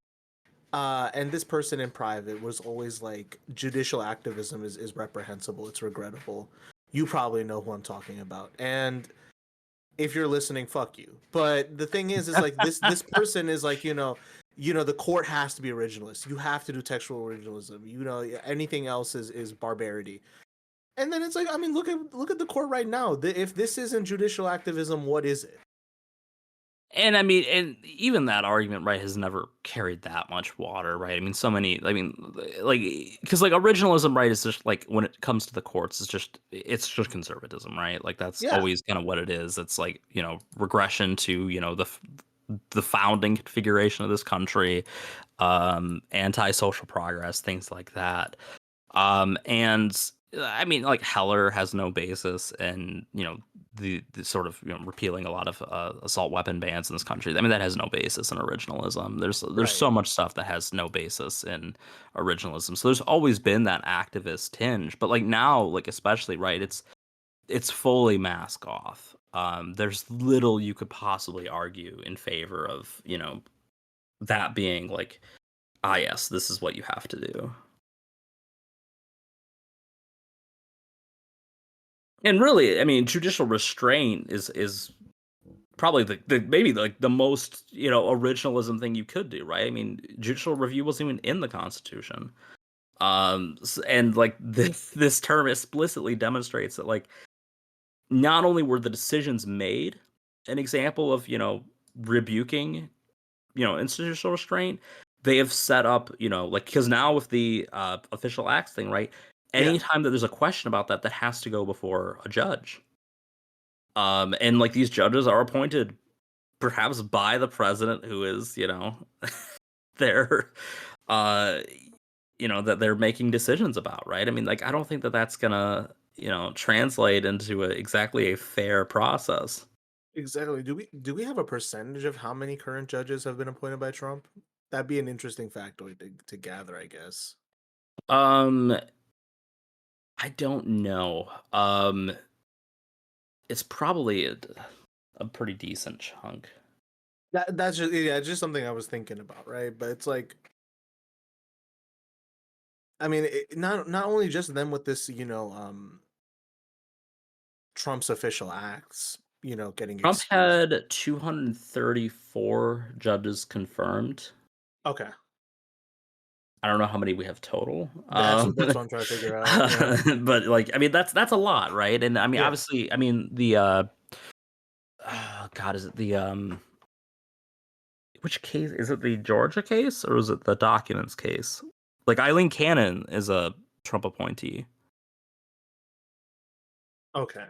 And this person in private was always like, judicial activism is reprehensible, it's regrettable. You probably know who I'm talking about. And if you're listening, fuck you. But the thing is like, this person is like, the court has to be originalist. You have to do textual originalism. Anything else is barbarity. And then it's like, I mean, look at the court right now. If this isn't judicial activism, what is it? And I mean, and even that argument, right, has never carried that much water, right? I mean, so many, I mean, like, because, like, originalism, right, is just like, when it comes to the courts, it's just conservatism, right? Like, that's Yeah, always kind of what it is. It's like, regression to, the founding configuration of this country, anti-social progress, things like that. And I mean, like, Heller has no basis in, the sort of, repealing a lot of assault weapon bans in this country. I mean, that has no basis in originalism. There's right. so much stuff that has no basis in originalism. So there's always been that activist tinge, but, like, now, like, especially, right, it's fully mask off. There's little you could possibly argue in favor of, that being like, ah, yes, this is what you have to do. And really, I mean, judicial restraint is probably the maybe like the most, originalism thing you could do, right? I mean, judicial review wasn't even in the Constitution. And, like, this term explicitly demonstrates that, like, not only were the decisions made an example of, rebuking, institutional restraint, they have set up, like, because now with the official acts thing, right? Yeah. Anytime that there's a question about that, that has to go before a judge. And, like, these judges are appointed perhaps by the president, who is, their, uh, that they're making decisions about, right? I mean, like, I don't think that that's gonna, translate into exactly a fair process. Exactly. Do we have a percentage of how many current judges have been appointed by Trump? That'd be an interesting factoid to gather, I guess. Um, I don't know. It's probably a pretty decent chunk. That's just, yeah, it's just something I was thinking about, right? But it's like, I mean, not only just them with this, Trump's official acts, getting Trump excused. had 234 judges confirmed. Okay, I don't know how many we have total. that's what I'm trying to figure out. Yeah, But like, I mean, that's a lot, right? And I mean, yeah. obviously, I mean, the God, is it the which case is it? The Georgia case or is it the documents case? Like Eileen Cannon is a Trump appointee, Okay,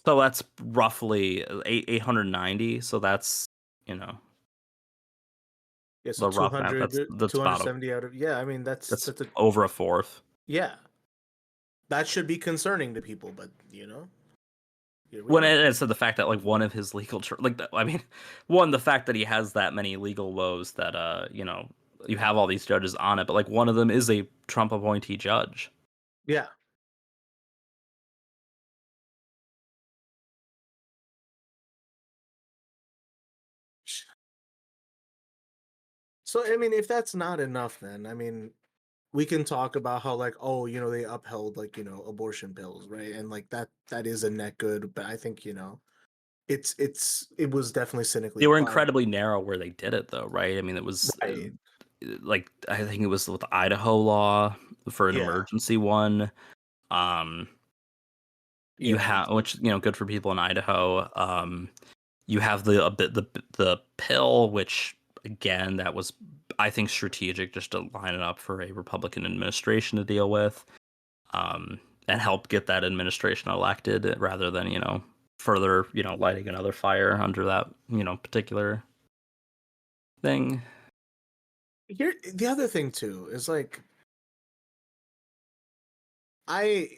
so that's roughly 890. So that's you know yeah. So the rough math. 200, That's about 270 out of, yeah. I mean, that's that's a, over a fourth. yeah. That should be concerning to people, but here we When are. and so the fact that like one of his legal I mean, one, the fact that he has that many legal woes that you have all these judges on it, but like one of them is a Trump appointee judge. Yeah. So I mean, if that's not enough, then I mean, we can talk about how like, oh, they upheld like abortion bills, right? And like that is a net good, but I think it was definitely cynically They were applied. incredibly narrow where they did it, though, right? I mean, it was Right. like I think it was with the Idaho law for an Yeah. emergency one. Um, you Yeah. have which good for people in Idaho. You have the a bit the pill, which again that was I think strategic just to line it up for a Republican administration to deal with, and help get that administration elected rather than further lighting another fire under that particular thing. Here, the other thing too is like I,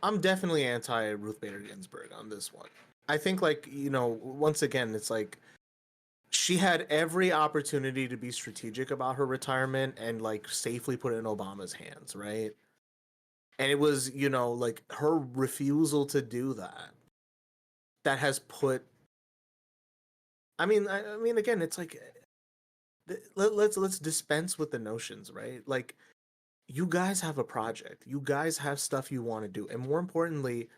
I'm definitely anti Ruth Bader Ginsburg on this one. I think like once again, it's like she had every opportunity to be strategic about her retirement and like safely put it in Obama's hands, right? And it was like her refusal to do that that has put. I mean, again, it's like let's dispense with the notions, right? Like you guys have a project, you guys have stuff you want to do, and more importantly,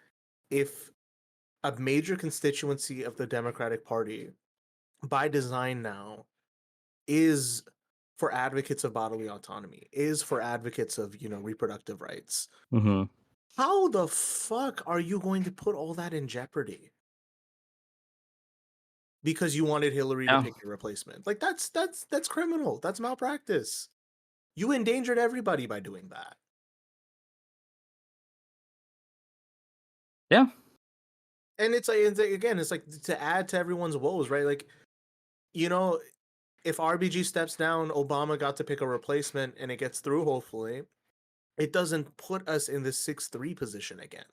if a major constituency of the Democratic Party, by design now, is for advocates of bodily autonomy, is for advocates of reproductive rights, Hmm. how the fuck are you going to put all that in jeopardy because you wanted Hillary to Yeah, pick your replacement? Like that's criminal. That's malpractice. You endangered everybody by doing that. yeah. And again, it's like to add to everyone's woes, right? Like, you know, if RBG steps down, Obama got to pick a replacement and it gets through, hopefully, it doesn't put us in the 6-3 position again.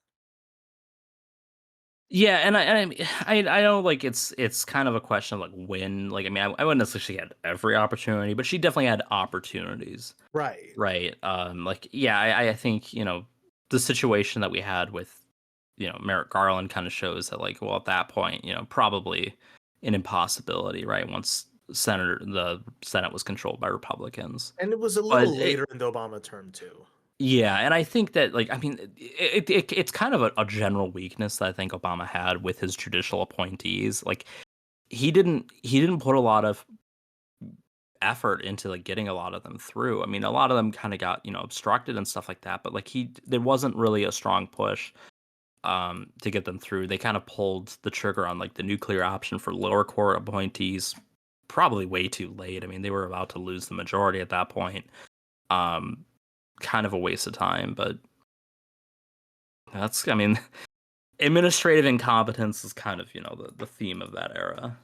Yeah, and I know like it's kind of a question of like when like I mean I wouldn't necessarily had every opportunity, but she definitely had opportunities, Right. right? Like yeah, I think the situation that we had with Merrick Garland kind of shows that like well at that point probably an impossibility, right? Once the Senate was controlled by Republicans, And it was a but little later in the Obama term, too. yeah, and I think that like I mean it's kind of a general weakness that I think Obama had with his judicial appointees. Like he didn't put a lot of effort into like getting a lot of them through. I mean, a lot of them kind of got obstructed and stuff like that. But like there wasn't really a strong push to get them through. They kind of pulled the trigger on like the nuclear option for lower court appointees probably way too late. I mean, they were about to lose the majority at that point. Um, Kind of a waste of time, but I mean, administrative incompetence is kind of, the theme of that era.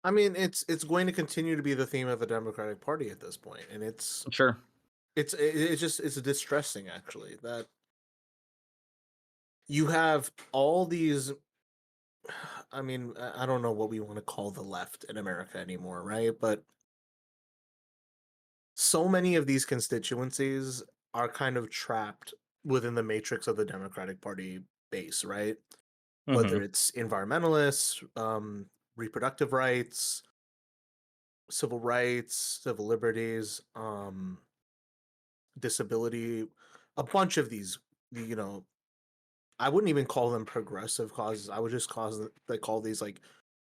I mean, it's going to continue to be the theme of the Democratic Party at this point, and it's Sure. It's distressing actually that you have all these. I mean, I don't know what we want to call the left in America anymore, right? But so many of these constituencies are kind of trapped within the matrix of the Democratic Party base, right? Whether Mm-hmm. it's environmentalists, reproductive rights, civil rights, civil liberties, disability, a bunch of these, you know, I wouldn't even call them progressive causes. I would just call these like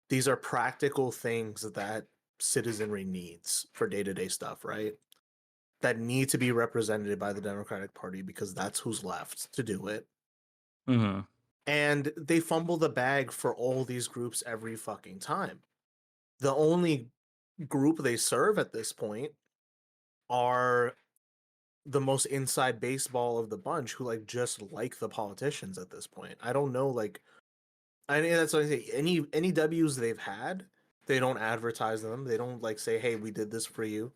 these are practical things that citizenry needs for day-to-day stuff, right? That need to be represented by the Democratic Party because that's who's left to do it. Mm-hmm. And they fumble the bag for all these groups every fucking time. The only group they serve at this point are the most inside baseball of the bunch who like just like the politicians at this point. I don't know, like I mean that's what I say. Any W's they've had, they don't advertise them. They don't like say, "Hey, we did this for you.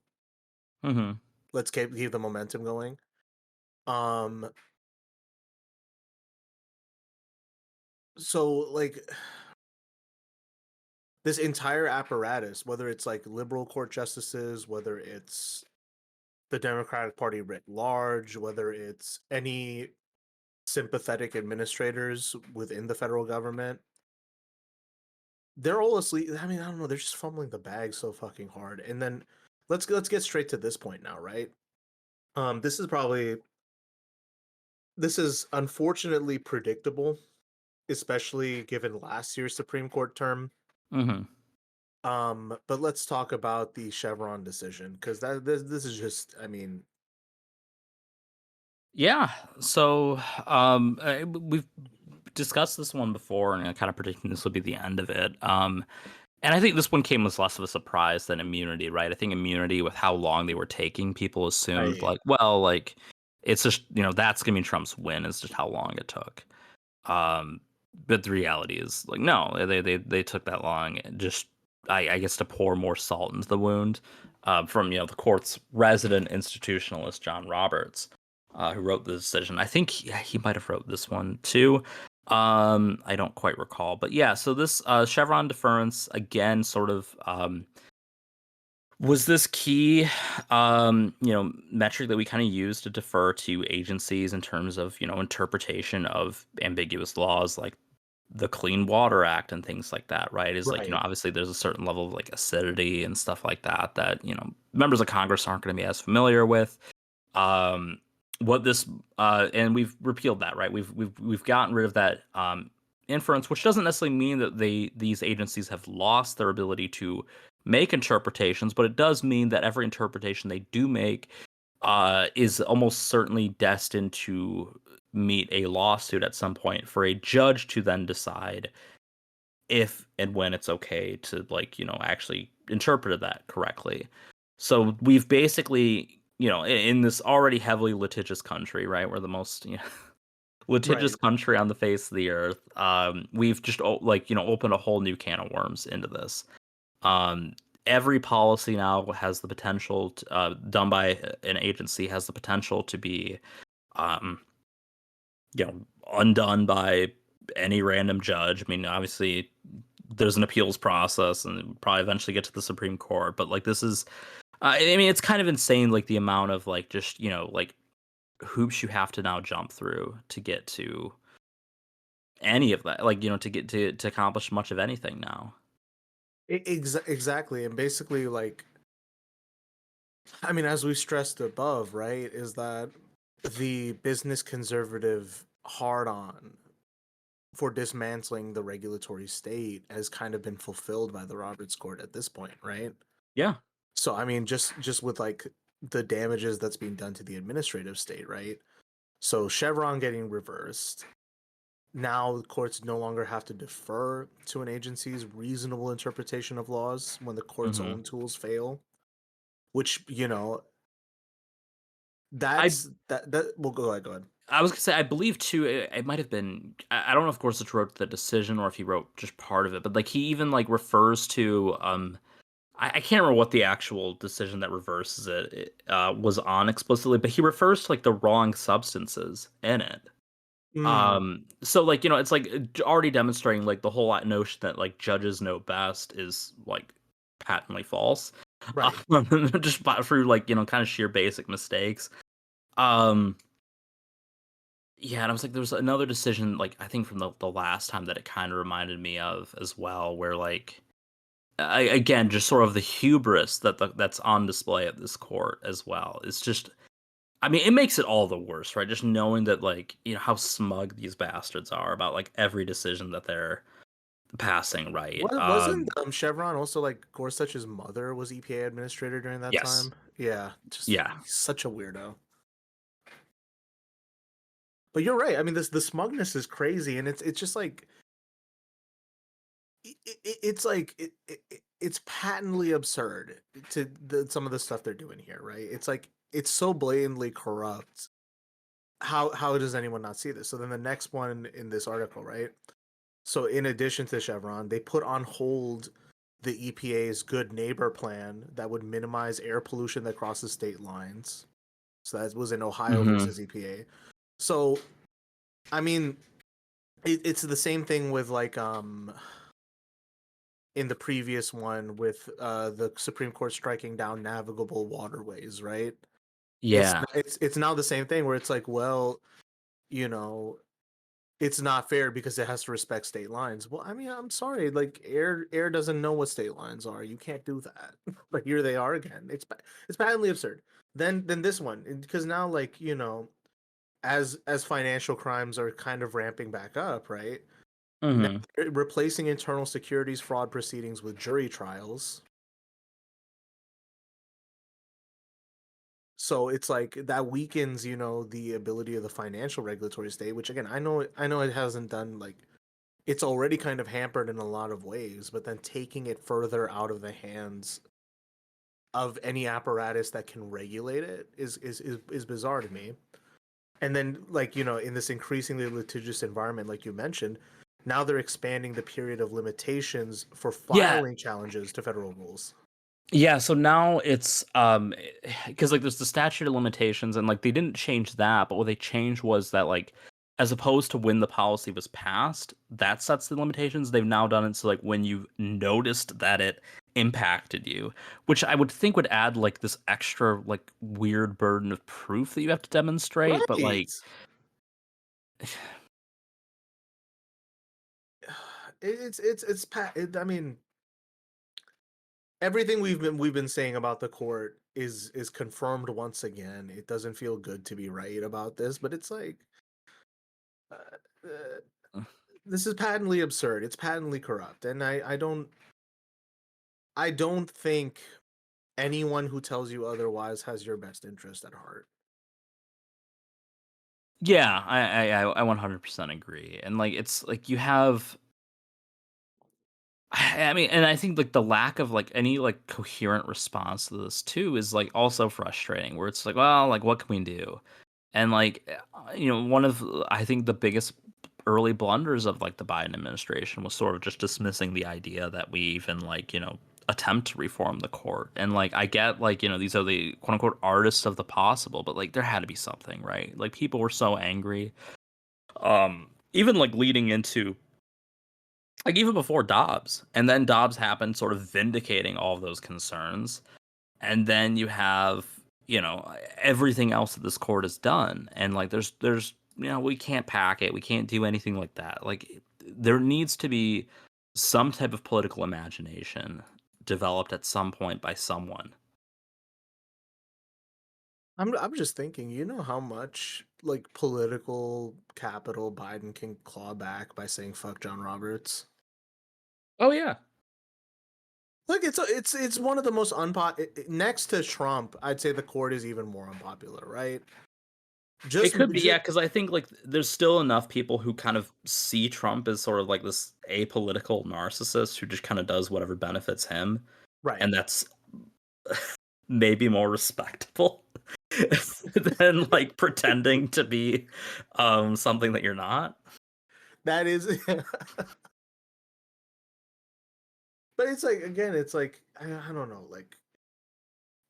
Mm-hmm. Let's keep the momentum going." Um, so like this entire apparatus, whether it's like liberal court justices, whether it's the Democratic Party writ large, whether it's any sympathetic administrators within the federal government, they're all asleep. I mean, I don't know. They're just fumbling the bag so fucking hard. And then let's get straight to this point now, right? This is probably this is unfortunately predictable, especially given last year's Supreme Court term. Mm-hmm. But let's talk about the Chevron decision because this is just, I mean, Yeah. So we've discussed this one before, and I kind of predicting this would be the end of it. And I think this one came as less of a surprise than immunity, right? I think immunity, with how long they were taking, people assumed I like, well, like it's just that's gonna be Trump's win. It's just how long it took. Um, but the reality is like no, they took that long, and just I guess to pour more salt into the wound. From the court's resident institutionalist John Roberts, who wrote the decision. I think he might have wrote this one too. I don't quite recall, but yeah. So this Chevron deference again, sort of was this key, metric that we kind of use to defer to agencies in terms of interpretation of ambiguous laws like the Clean Water Act and things like that, right? Is like right, obviously there's a certain level of like acidity and stuff like that members of Congress aren't going to be as familiar with. um what this and we've repealed that, right? We've gotten rid of that inference, which doesn't necessarily mean that these agencies have lost their ability to make interpretations, but it does mean that every interpretation they do make is almost certainly destined to meet a lawsuit at some point for a judge to then decide if and when it's okay to actually interpret that correctly. So we've basically, in this already heavily litigious country, right? We're the most litigious right, country on the face of the earth. We've just opened a whole new can of worms into this. Um, every policy now has the potential to, done by an agency has the potential to be um, undone by any random judge. I mean, obviously there's an appeals process and probably eventually get to the Supreme Court, but like this is I mean, it's kind of insane, like the amount of like just like hoops you have to now jump through to get to any of that, like to get to accomplish much of anything now. exactly. And basically, like, I mean, as we stressed above, right, is that the business conservative hard on for dismantling the regulatory state has kind of been fulfilled by the Roberts Court at this point, right? Yeah. So I mean, just with like the damages that's being done to the administrative state, right? So Chevron getting reversed. Now the courts no longer have to defer to an agency's reasonable interpretation of laws when the court's Hmm. own tools fail, which, I that well go ahead. I was gonna say I believe too. It might have been. I don't know if Gorsuch wrote the decision or if he wrote just part of it, but like he even like refers to I can't remember what the actual decision that reverses it was on explicitly, but he refers to like the wrong substances in it. Mm, So like, it's like already demonstrating like the whole notion that like judges know best is like patently false. right. Just through like, kind of sheer basic mistakes. Um, yeah, and I was like, there was another decision, like I think from the last time that it kind of reminded me of as well, where like again, just sort of the hubris that's on display at this court as well. It's just, I mean, it makes it all the worse, right? Just knowing that, like, how smug these bastards are about like every decision that they're passing, right? What wasn't Chevron also like Gorsuch's mother was EPA administrator during that Yes, time? Yeah, just yeah, he's such a weirdo. But you're right. I mean, the smugness is crazy, and it's just like it's like it's patently absurd to some of the stuff they're doing here, right? It's like it's so blatantly corrupt. How does anyone not see this? So then the next one in this article, right? So in addition to Chevron, they put on hold the EPA's Good Neighbor plan that would minimize air pollution that crosses state lines. So that was in Ohio hmm versus EPA. So I mean, it's the same thing with like in the previous one with the Supreme Court striking down navigable waterways, right? yeah, It's now the same thing where it's like, well, you know, it's not fair because it has to respect state lines. Well, I mean, I'm sorry, like air doesn't know what state lines are. You can't do that. But here they are again. It's patently absurd. Then this one, because now like as financial crimes are kind of ramping back up, right? Now hmm they're replacing internal securities fraud proceedings with jury trials. So it's like that weakens, the ability of the financial regulatory state, which again, I know it hasn't done like it's already kind of hampered in a lot of ways, but then taking it further out of the hands of any apparatus that can regulate it is bizarre to me. And then like, in this increasingly litigious environment, like you mentioned, now they're expanding the period of limitations for yeah, filing challenges to federal rules. yeah. So now it's because like there's the statute of limitations, and like they didn't change that, but what they changed was that like as opposed to when the policy was passed, that sets the limitations. They've now done it so like when you noticed that it impacted you, which I would think would add like this extra like weird burden of proof that you have to demonstrate. But Right. like, I mean, everything we've been saying about the court is confirmed once again. It doesn't feel good to be right about this, but it's like uh, uh, this is patently absurd. It's patently corrupt, and I don't think anyone who tells you otherwise has your best interest at heart. yeah, I 100% agree. And like it's like you have I mean, and I think like the lack of like any like coherent response to this too is like also frustrating. Where it's like, well, like what can we do? And like, one of I think the biggest early blunders of like the Biden administration was sort of just dismissing the idea that we even like attempt to reform the court. And like I get like these are the quote unquote artists of the possible, but like there had to be something, right? Like people were so angry. Even like leading into like even before Dobbs, and then Dobbs happened, sort of vindicating all of those concerns, and then you have everything else that this court has done, and like there's we can't pack it, we can't do anything like that. Like there needs to be some type of political imagination developed at some point by someone. I'm just thinking, how much like political capital Biden can claw back by saying fuck John Roberts. Oh yeah, Look, it's one of the most next to Trump. I'd say the court is even more unpopular, right? it Just, could be, yeah, just because I think like there's still enough people who kind of see Trump as sort of like this apolitical narcissist who just kind of does whatever benefits him, right. and that's maybe more respectable than like pretending to be something that you're not. That is But it's like, again, it's like, I don't know, like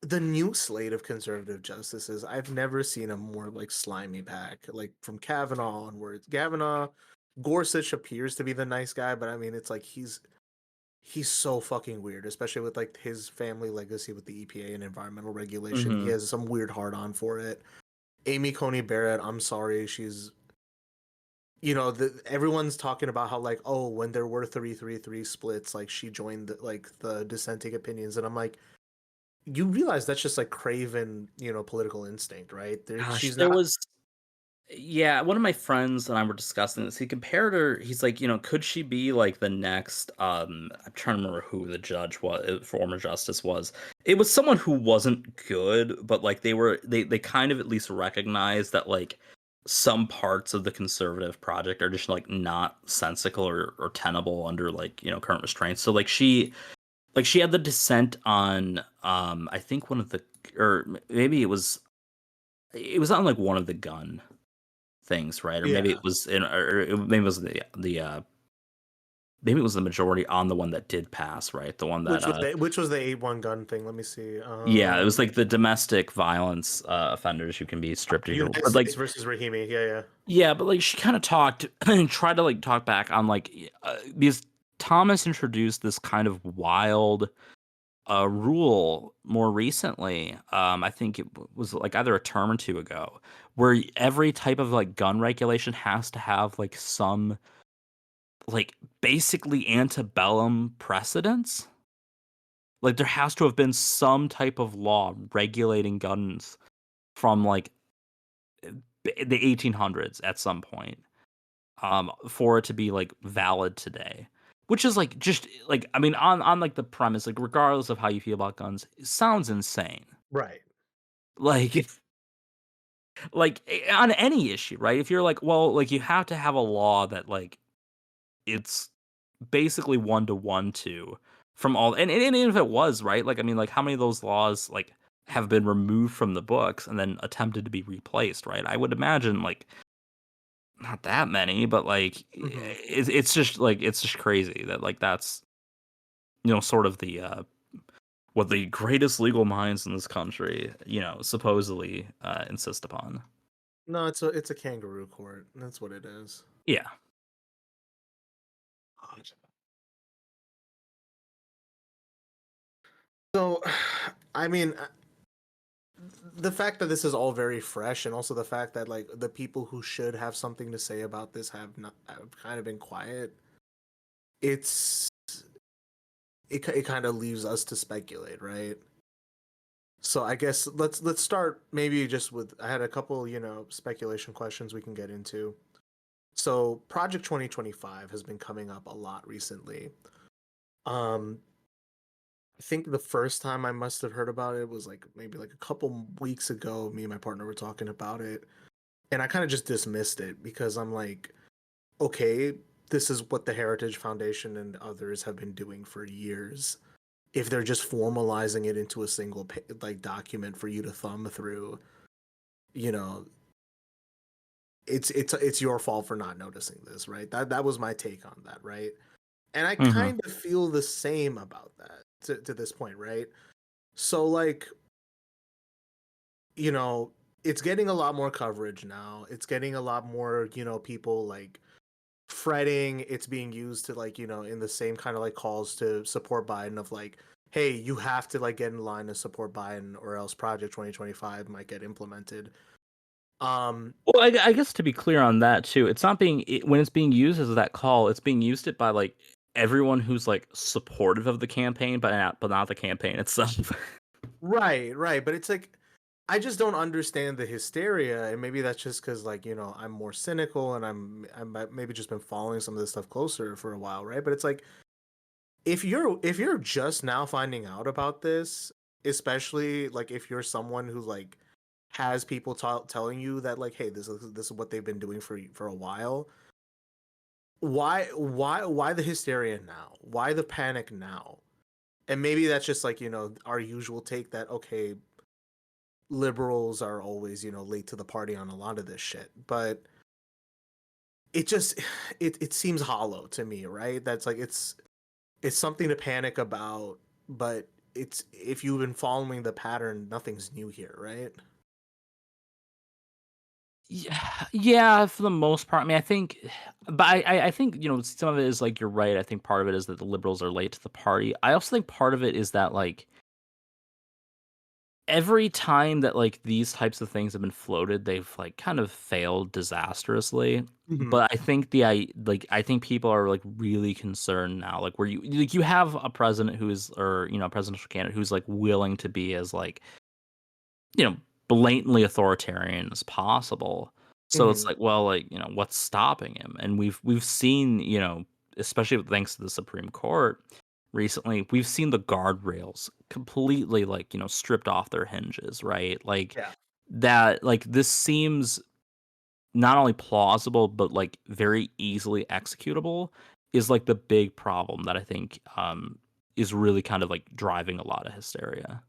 the new slate of conservative justices, I've never seen a more like slimy pack. Like from Kavanaugh onwards. Gorsuch appears to be the nice guy, but I mean, it's like he's so fucking weird, especially with like his family legacy with the EPA and environmental regulation. He Mm-hmm. has some weird hard on for it. Amy Coney Barrett, I'm sorry, she's everyone's talking about how like, oh, when there were 333 splits, like she joined the dissenting opinions, and I'm like, you realize that's just like craven, political instinct, right? Gosh, She's there not. was yeah, one of my friends and I were discussing this. He compared her. He's like, could she be like the next? I'm trying to remember who the judge was, former justice was. It was someone who wasn't good, but like they kind of at least recognized that like some parts of the conservative project are just like not sensical or tenable under like current restraints. So like she had the dissent on I think one of the or maybe it was on like one of the gun things, right? Or maybe Yeah, it was maybe it was maybe it was the majority on the one that did pass, right? The one that which was the 8-1 gun thing. Let me see. yeah, it was like the domestic violence offenders who can be stripped of your United but like States versus Rahimi. Yeah, yeah. yeah, but like she kind of talked and tried to like talk back on like because Thomas introduced this kind of wild rule more recently. I think it was like either a term or two ago, where every type of like gun regulation has to have like some like basically antebellum precedents. Like there has to have been some type of law regulating guns from like the 1800s at some point, for it to be like valid today. Which is like just like I mean on like the premise, like regardless of how you feel about guns, it sounds insane. Right. Like on any issue, right? If you're like, well, like you have to have a law that like it's basically one to one to from all and even if it was right, like I mean, like how many of those laws like have been removed from the books and then attempted to be replaced, right? I would imagine like not that many, but like Hmm. it's just crazy that like that's sort of the what the greatest legal minds in this country supposedly insist upon. No, it's a kangaroo court. That's what it is. Yeah. God. So, I mean, the fact that this is all very fresh, and also the fact that like the people who should have something to say about this have kind of been quiet. It's it kind of leaves us to speculate, right? So I guess let's start maybe just with I had a couple speculation questions we can get into. So Project 2025 has been coming up a lot recently. Um, I think the first time I must have heard about it was like maybe like a couple weeks ago. Me and my partner were talking about it, and I kind of just dismissed it because I'm like, okay, this is what the Heritage Foundation and others have been doing for years. If they're just formalizing it into a single like document for you to thumb through, you know, it's your fault for not noticing this, right? That was my take on that, right? And I Hmm. kind of feel the same about that to this point, right? So like, you know, it's getting a lot more coverage now. It's getting a lot more, people like fretting. It's being used to like, in the same kind of like calls to support Biden of like, hey, you have to like get in line to support Biden or else Project 2025 might get implemented. Well, I guess to be clear on that too, it's not when it's being used as that call, it's being used it by like everyone who's like supportive of the campaign, but not the campaign itself. Right, right. But it's like I just don't understand the hysteria, and maybe that's just because like I'm more cynical, and I'm maybe just been following some of this stuff closer for a while, right? But it's like if you're just now finding out about this, especially like if you're someone who like has people telling you that like, hey, this is what they've been doing for a while. Why the hysteria now? Why the panic now? And maybe that's just like our usual take that okay, liberals are always late to the party on a lot of this shit, but it just it seems hollow to me, right? That's like it's something to panic about, but it's if you've been following the pattern, nothing's new here, right? Yeah, for the most part. I mean, I think, but I think some of it is like you're right. I think part of it is that the liberals are late to the party. I also think part of it is that like every time that like these types of things have been floated, they've like kind of failed disastrously. Mm-hmm. But I think I think people are like really concerned now, like where you have a president who's or a presidential candidate who's like willing to be as like you know, blatantly authoritarian as possible. So it's Mm-hmm. like, well, like, what's stopping him? And we've seen, especially thanks to the Supreme Court recently, we've seen the guardrails completely like, stripped off their hinges, right? Like Yeah. that like this seems not only plausible but like very easily executable is like the big problem that I think is really kind of like driving a lot of hysteria.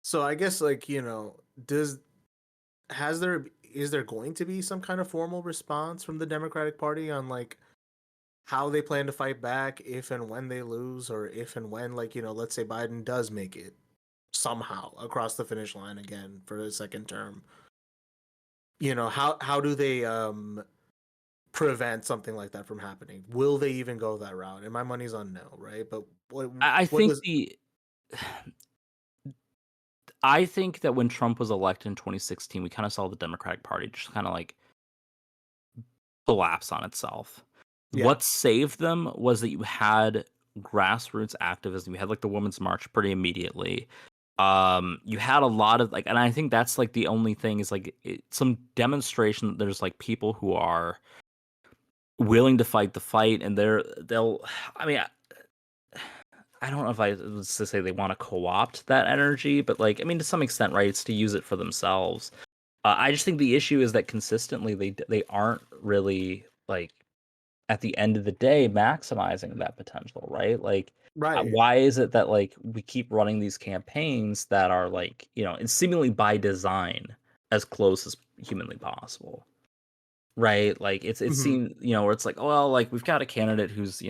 So I guess like, does has there is there going to be some kind of formal response from the Democratic Party on like how they plan to fight back if and when they lose, or if and when, like, let's say Biden does make it somehow across the finish line again for the second term? How do they prevent something like that from happening? Will they even go that route? And my money's on no, right? But what I what think does the I think that when Trump was elected in 2016, we kind of saw the Democratic Party just kind of like collapse on itself. yeah. What saved them was that you had grassroots activism. You had like the Women's March pretty immediately. You had a lot of like, and I think that's like the only thing is like some demonstration that there's like people who are willing to fight the fight, and they'll. I mean, I don't know if I was to say they want to co-opt that energy, but like, I mean, to some extent, right? It's to use it for themselves. I just think the issue is that consistently they aren't really like at the end of the day maximizing that potential, right? Like, Right. why is it that like we keep running these campaigns that are like it's seemingly by design as close as humanly possible, right? Like it Hmm. seems where it's like, well, like we've got a candidate who's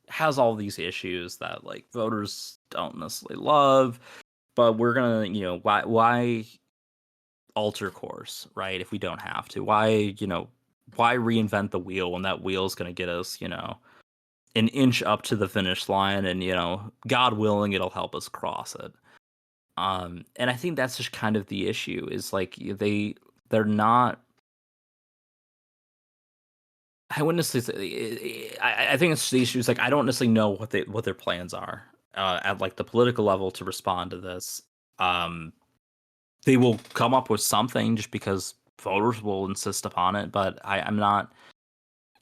has all these issues that like voters don't necessarily love, but we're gonna why alter course, right? If we don't have to, why reinvent the wheel when that wheel is going to get us, an inch up to the finish line, and God willing, it'll help us cross it. And I think that's just kind of the issue is like they're not. I wouldn't necessarily say. I think it's the issue is like I don't necessarily know what their plans are at like the political level to respond to this. Um, they will come up with something just because voters will insist upon it, but I'm not,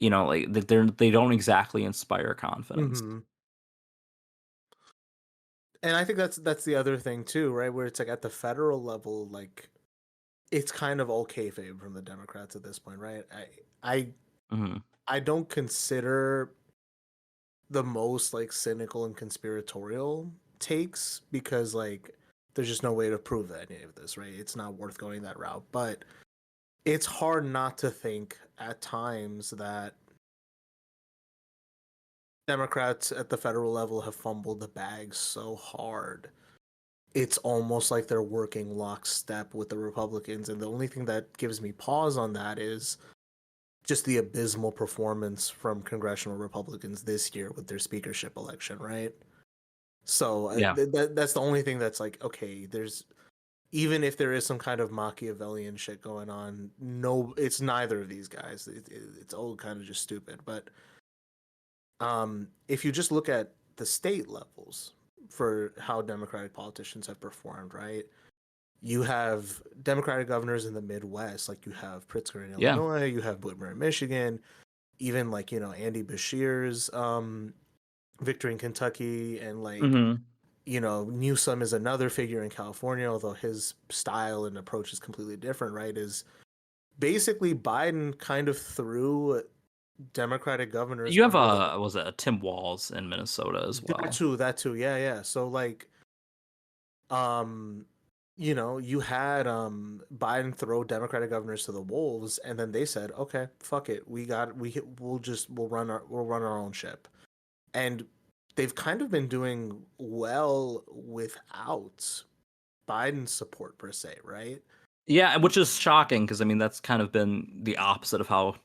like they don't exactly inspire confidence. Hmm. And I think that's the other thing too, right? Where it's like at the federal level, like it's kind of all kayfabe from the Democrats at this point, right? I Hmm. I don't consider the most like cynical and conspiratorial takes because like there's just no way to prove any of this, right? It's not worth going that route. But it's hard not to think at times that Democrats at the federal level have fumbled the bag so hard. It's almost like they're working lockstep with the Republicans. And the only thing that gives me pause on that is just the abysmal performance from congressional Republicans this year with their speakership election, right? So Yeah. that's the only thing that's like, okay, there's even if there is some kind of Machiavellian shit going on, no, it's neither of these guys. It's all kind of just stupid. But if you just look at the state levels for how Democratic politicians have performed, right? You have Democratic governors in the Midwest, like you have Pritzker in Yeah. Illinois, you have Whitmer in Michigan, even like Andy Bashir's victory in Kentucky, and like Hmm. Newsom is another figure in California, although his style and approach is completely different, right? Is basically Biden kind of threw Democratic governors You have under the was it a Tim Walz in Minnesota as well? that too, yeah, yeah. So like, um, you had Biden throw Democratic governors to the wolves, and then they said, "Okay, fuck it, we'll run our own ship," and they've kind of been doing well without Biden's support per se, right? Yeah, which is shocking because I mean that's kind of been the opposite of how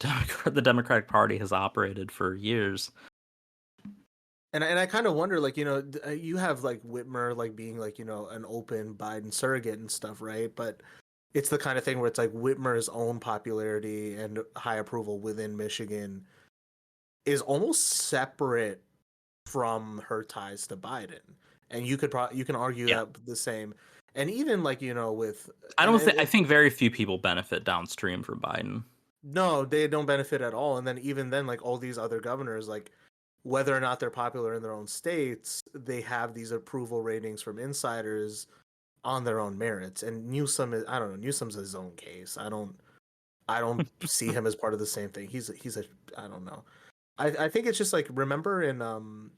the Democratic Party has operated for years. And I kind of wonder, like, you have like Whitmer like being like an open Biden surrogate and stuff, right? But it's the kind of thing where it's like Whitmer's own popularity and high approval within Michigan is almost separate from her ties to Biden, and you can argue Yeah. that the same, and even like with I think very few people benefit downstream from Biden. no, they don't benefit at all, and then even then like all these other governors like whether or not they're popular in their own states, they have these approval ratings from insiders on their own merits. And Newsom is, I don't know, Newsom's his own case. I don't see him as part of the same thing. He's a I don't know. I think it's just like remember in let me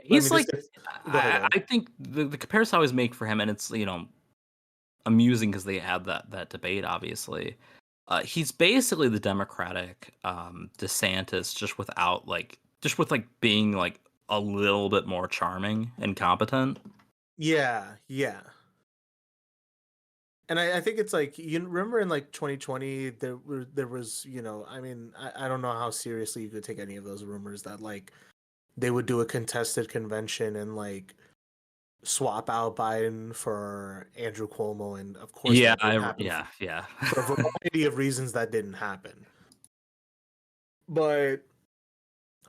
He's just like, go ahead, go ahead. I think the comparison I always make for him, and it's amusing because they had that debate, obviously. He's basically the Democratic DeSantis, just with like being like a little bit more charming and competent. Yeah, yeah. And I think it's like you remember in like 2020 there was I mean I don't know how seriously you could take any of those rumors that like they would do a contested convention and like swap out Biden for Andrew Cuomo, and of course Yeah, that didn't happen yeah. for a variety of reasons that didn't happen. But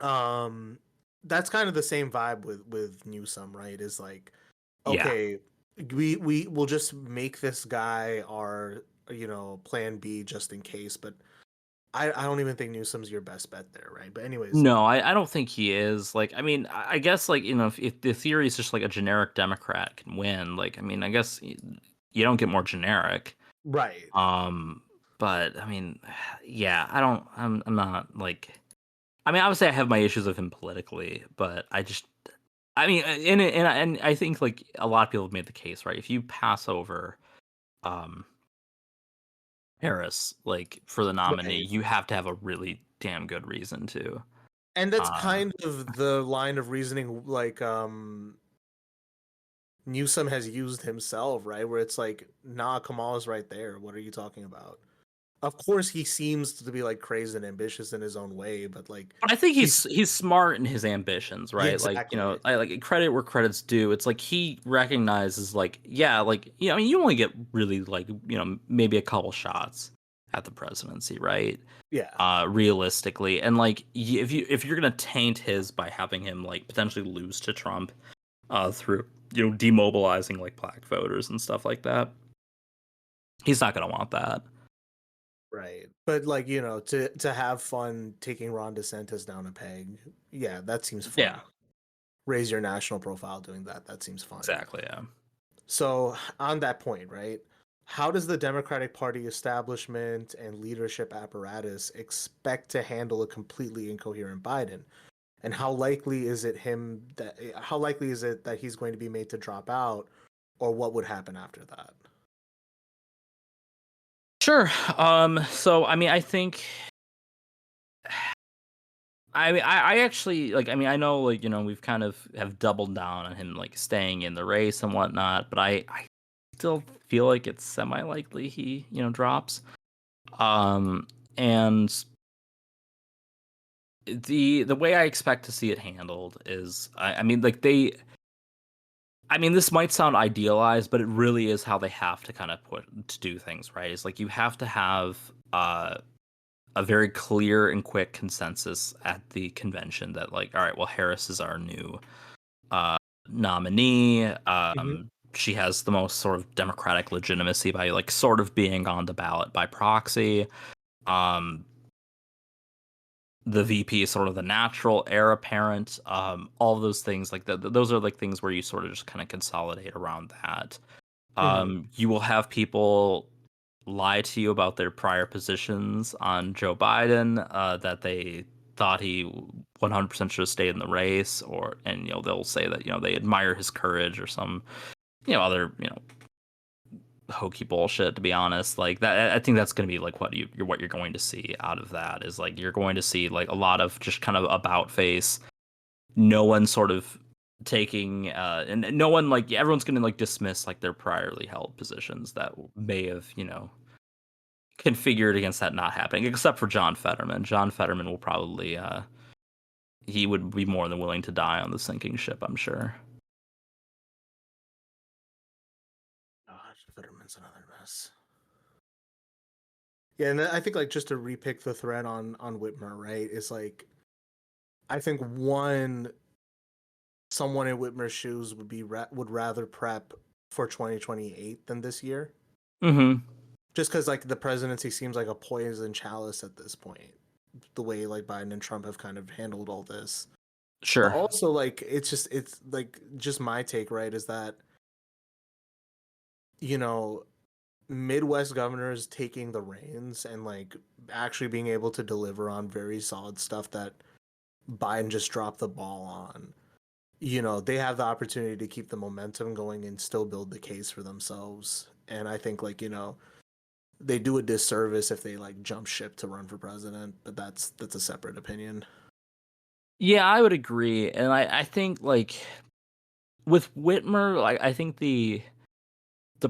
um, that's kind of the same vibe with Newsom, right? Is like, Yeah. okay, we will just make this guy our plan B just in case, but I don't even think Newsom's your best bet there, right? But anyways, No, I don't think he is. Like, I mean, I guess like if the theory is just like a generic Democrat can win, like, I mean, I guess you don't get more generic. right. Um, but I mean, yeah, I'm not like. I mean, obviously, I have my issues with him politically, but I mean, and I think like a lot of people have made the case, right? If you pass over, um, Harris, like for the nominee, Right. you have to have a really damn good reason to. And that's Uh, kind of the line of reasoning like Newsom has used himself, right? Where it's like, nah, Kamala's right there. What are you talking about? Of course, he seems to be like crazy and ambitious in his own way, but like but I think he's he's smart in his ambitions, yeah, right? Like, exactly. I like credit where credit's due. It's like he recognizes, like, yeah, like, I mean, you only get really like, maybe a couple shots at the presidency, right? Yeah. Realistically, and like, if you're gonna taint his by having him like potentially lose to Trump, through demobilizing like black voters and stuff like that, he's not gonna want that. Right. But like, to have fun taking Ron DeSantis down a peg, yeah, that seems Yeah, fun. Raise your national profile doing that. That seems fun. exactly. Yeah. So, on that point, right? How does the Democratic Party establishment and leadership apparatus expect to handle a completely incoherent Biden? And how likely is it that he's going to be made to drop out, or what would happen after that? Sure. So I mean, I think. I mean, I actually like. I mean, I know like we've kind of have doubled down on him like staying in the race and whatnot, but I still feel like it's semi likely he drops. Um, and the way I expect to see it handled is, I mean, like I mean, this might sound idealized, but it really is how they have to kind of do things, right? It's like you have to have a very clear and quick consensus at the convention that, like, all right, well, Harris is our new nominee. Mm-hmm. She has the most sort of democratic legitimacy by like sort of being on the ballot by proxy. Um, the VP is sort of the natural heir apparent. All of those things, like those are like things where you sort of just kind of consolidate around that. Mm-hmm. You will have people lie to you about their prior positions on Joe Biden, that they thought he 100% should have stayed in the race, and they'll say that they admire his courage or some other hokey bullshit, to be honest. Like that, I think that's going to be like what you're going to see out of that is like you're going to see like a lot of just kind of about face, no one sort of taking and no one like everyone's going to like dismiss like their priorly held positions that may have configured against that not happening, except for John Fetterman. John Fetterman will probably he would be more than willing to die on the sinking ship, I'm sure. God, Fetterman's another mess. Yeah, and I think like just to repick the thread on Whitmer, right? Is like I think someone in Whitmer's shoes would rather prep for 2028 than this year. Mm-hmm. Just because like the presidency seems like a poison chalice at this point, the way like Biden and Trump have kind of handled all this. Sure. But also like it's like just my take, right, is that Midwest governors taking the reins and like actually being able to deliver on very solid stuff that Biden just dropped the ball on. They have the opportunity to keep the momentum going and still build the case for themselves. And I think like, they do a disservice if they like jump ship to run for president, but that's a separate opinion. Yeah, I would agree. And I think like with Whitmer, like I think the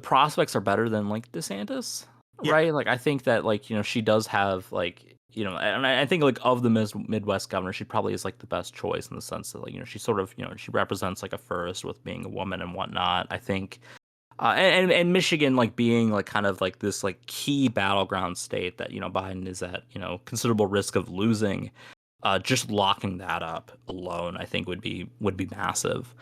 prospects are better than like DeSantis, Yeah. right? Like I think that like she does have like and I think like of the Midwest governors, she probably is like the best choice in the sense that like she sort of she represents like a first with being a woman and whatnot. I think and Michigan like being like kind of like this like key battleground state that Biden is at considerable risk of losing. Just locking that up alone, I think would be massive.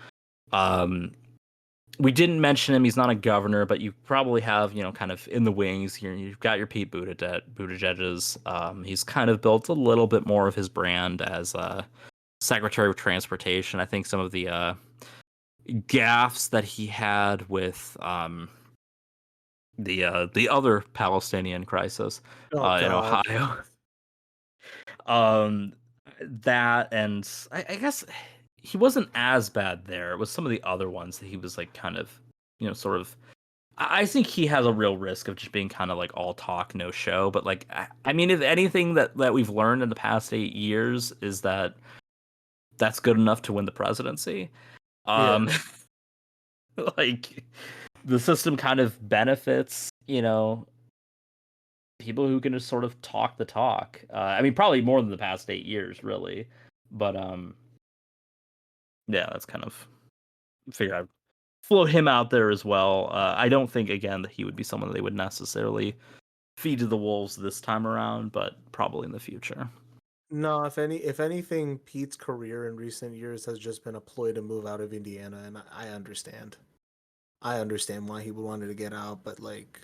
We didn't mention him; he's not a governor, but you probably have kind of in the wings here. You've got your Pete Buttigieg's. He's kind of built a little bit more of his brand as Secretary of Transportation. I think some of the gaffes that he had with the other Palestinian crisis in Ohio. That and I guess he wasn't as bad there. It was some of the other ones that he was like kind of sort of. I think he has a real risk of just being kind of like all talk, no show. But like, I mean, if anything that we've learned in the past 8 years is that that's good enough to win the presidency. Yeah. Like the system kind of benefits, people who can just sort of talk the talk. I mean, probably more than the past 8 years, really. But yeah, that's kind of figure I'd float him out there as well. I don't think again that he would be someone that they would necessarily feed to the wolves this time around, but probably in the future. No, if anything, Pete's career in recent years has just been a ploy to move out of Indiana, and I understand. I understand why he would wanted to get out, but like,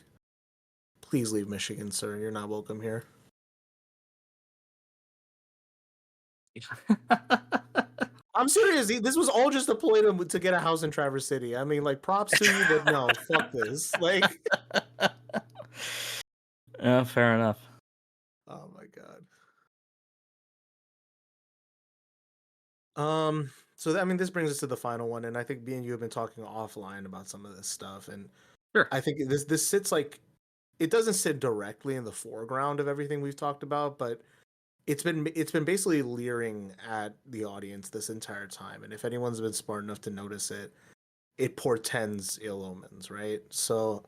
please leave Michigan, sir. You're not welcome here. I'm serious. This was all just a ploy to get a house in Traverse City. I mean, like, props to you, but no, fuck this. Like, yeah, fair enough. Oh my god. So I mean, this brings us to the final one, and I think me and you have been talking offline about some of this stuff, and Sure. I think this sits like it doesn't sit directly in the foreground of everything we've talked about, but it's been basically leering at the audience this entire time, and if anyone's been smart enough to notice it, it portends ill omens, right? So,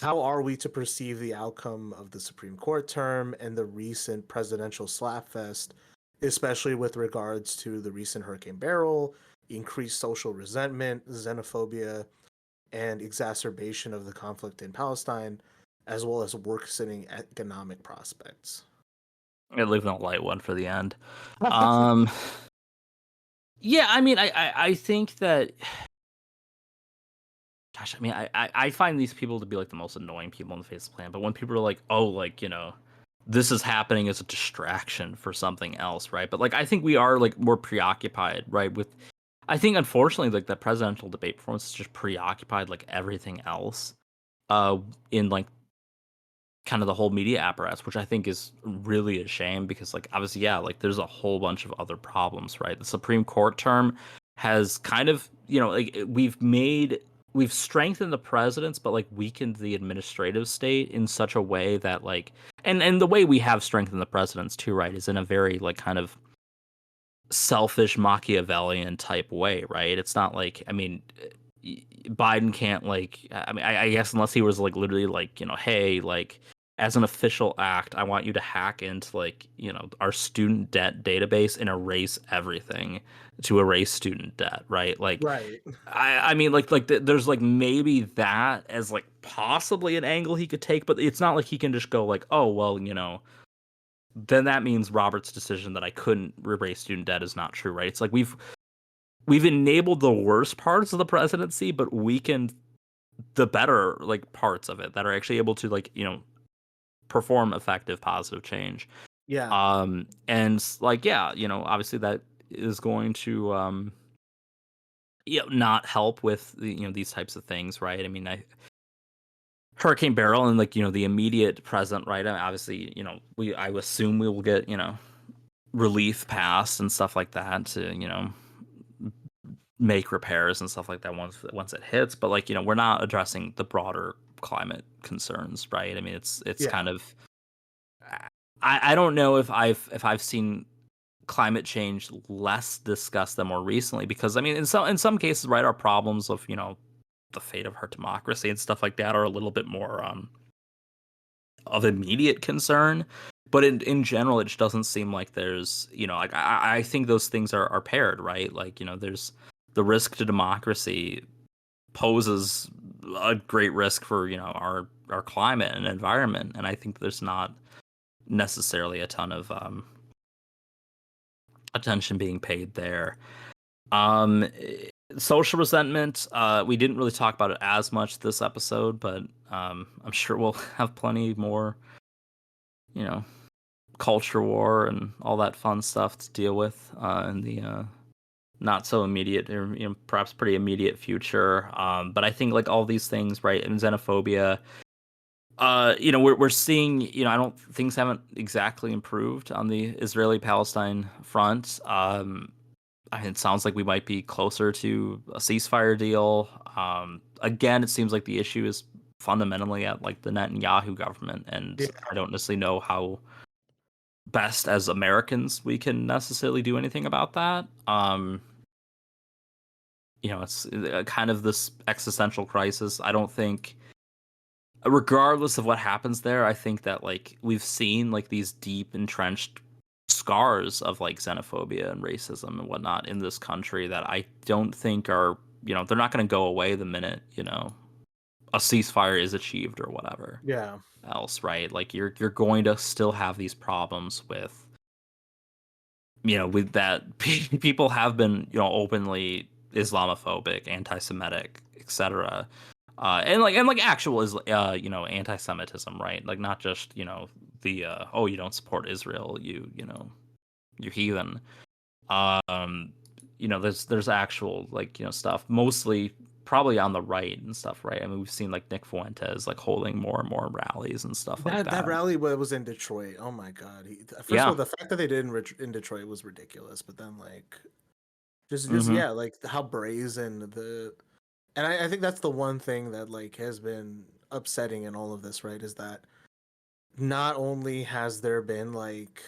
how are we to perceive the outcome of the Supreme Court term and the recent presidential slapfest, especially with regards to the recent Hurricane Beryl, increased social resentment, xenophobia, and exacerbation of the conflict in Palestine, as well as worsening economic prospects? I'm leaving a light one for the end. Yeah, I mean, I think that. Gosh, I mean, I find these people to be like the most annoying people on the face of the planet. But when people are like, "Oh, like this is happening as a distraction for something else," right? But like, I think we are like more preoccupied, right? With, I think unfortunately, like that presidential debate performance is just preoccupied like everything else, in like kind of the whole media apparatus, which I think is really a shame because like obviously, yeah, like there's a whole bunch of other problems, right? The Supreme Court term has kind of like we've made we've strengthened the presidents, but like weakened the administrative state in such a way that like, and the way we have strengthened the presidents too, right, is in a very like kind of selfish Machiavellian type way, right? It's not like, I mean, Biden can't like, I mean, I guess unless he was like literally like, hey, like as an official act, I want you to hack into like, our student debt database and erase everything to erase student debt, right? Like, Right. I mean, there's like maybe that as like possibly an angle he could take, but it's not like he can just go like, oh well, then that means Robert's decision that I couldn't erase student debt is not true, right? It's like we've enabled the worst parts of the presidency, but weakened the better like parts of it that are actually able to like perform effective positive change. Yeah. And like yeah, obviously that is going to not help with these types of things, right? I mean, Hurricane Beryl and like the immediate present, right? I mean, obviously, I assume we will get relief passed and stuff like that to make repairs and stuff like that once it hits. But like we're not addressing the broader climate concerns, right? I mean, it's Yeah. kind of I don't know if I've seen climate change less discussed than more recently, because I mean in some cases, right, our problems of the fate of our democracy and stuff like that are a little bit more of immediate concern. But in general, it just doesn't seem like there's, like I think those things are paired, right? Like, there's the risk to democracy poses a great risk for, our climate and environment. And I think there's not necessarily a ton of attention being paid there. Um, Social resentment, we didn't really talk about it as much this episode, but I'm sure we'll have plenty more, you know, culture war and all that fun stuff to deal with in the not so immediate or perhaps pretty immediate future. But I think like all these things, right, and xenophobia, we're seeing, I don't things haven't exactly improved on the Israeli-Palestine front. I mean, it sounds like we might be closer to a ceasefire deal. Again, it seems like the issue is fundamentally at like the Netanyahu government, and Yeah. I don't necessarily know how best as Americans we can necessarily do anything about that. It's kind of this existential crisis. I don't think, regardless of what happens there, I think that like we've seen like these deep entrenched scars of like xenophobia and racism and whatnot in this country that I don't think are, they're not going to go away the minute, a ceasefire is achieved or whatever Yeah. else, right? Like you're going to still have these problems with, with that people have been, openly Islamophobic, anti-Semitic, etc. And actual is anti-Semitism, right? Like not just the oh, you don't support Israel, you're heathen. There's actual like stuff, mostly probably on the right and stuff, right? I mean, we've seen like Nick Fuentes like holding more and more rallies and stuff like That that. rally was in Detroit. Oh my god. First of Yeah. all, the fact that they did in Detroit was ridiculous. But then like just Hmm. yeah, like how brazen and I think that's the one thing that like has been upsetting in all of this, right? Is that not only has there been like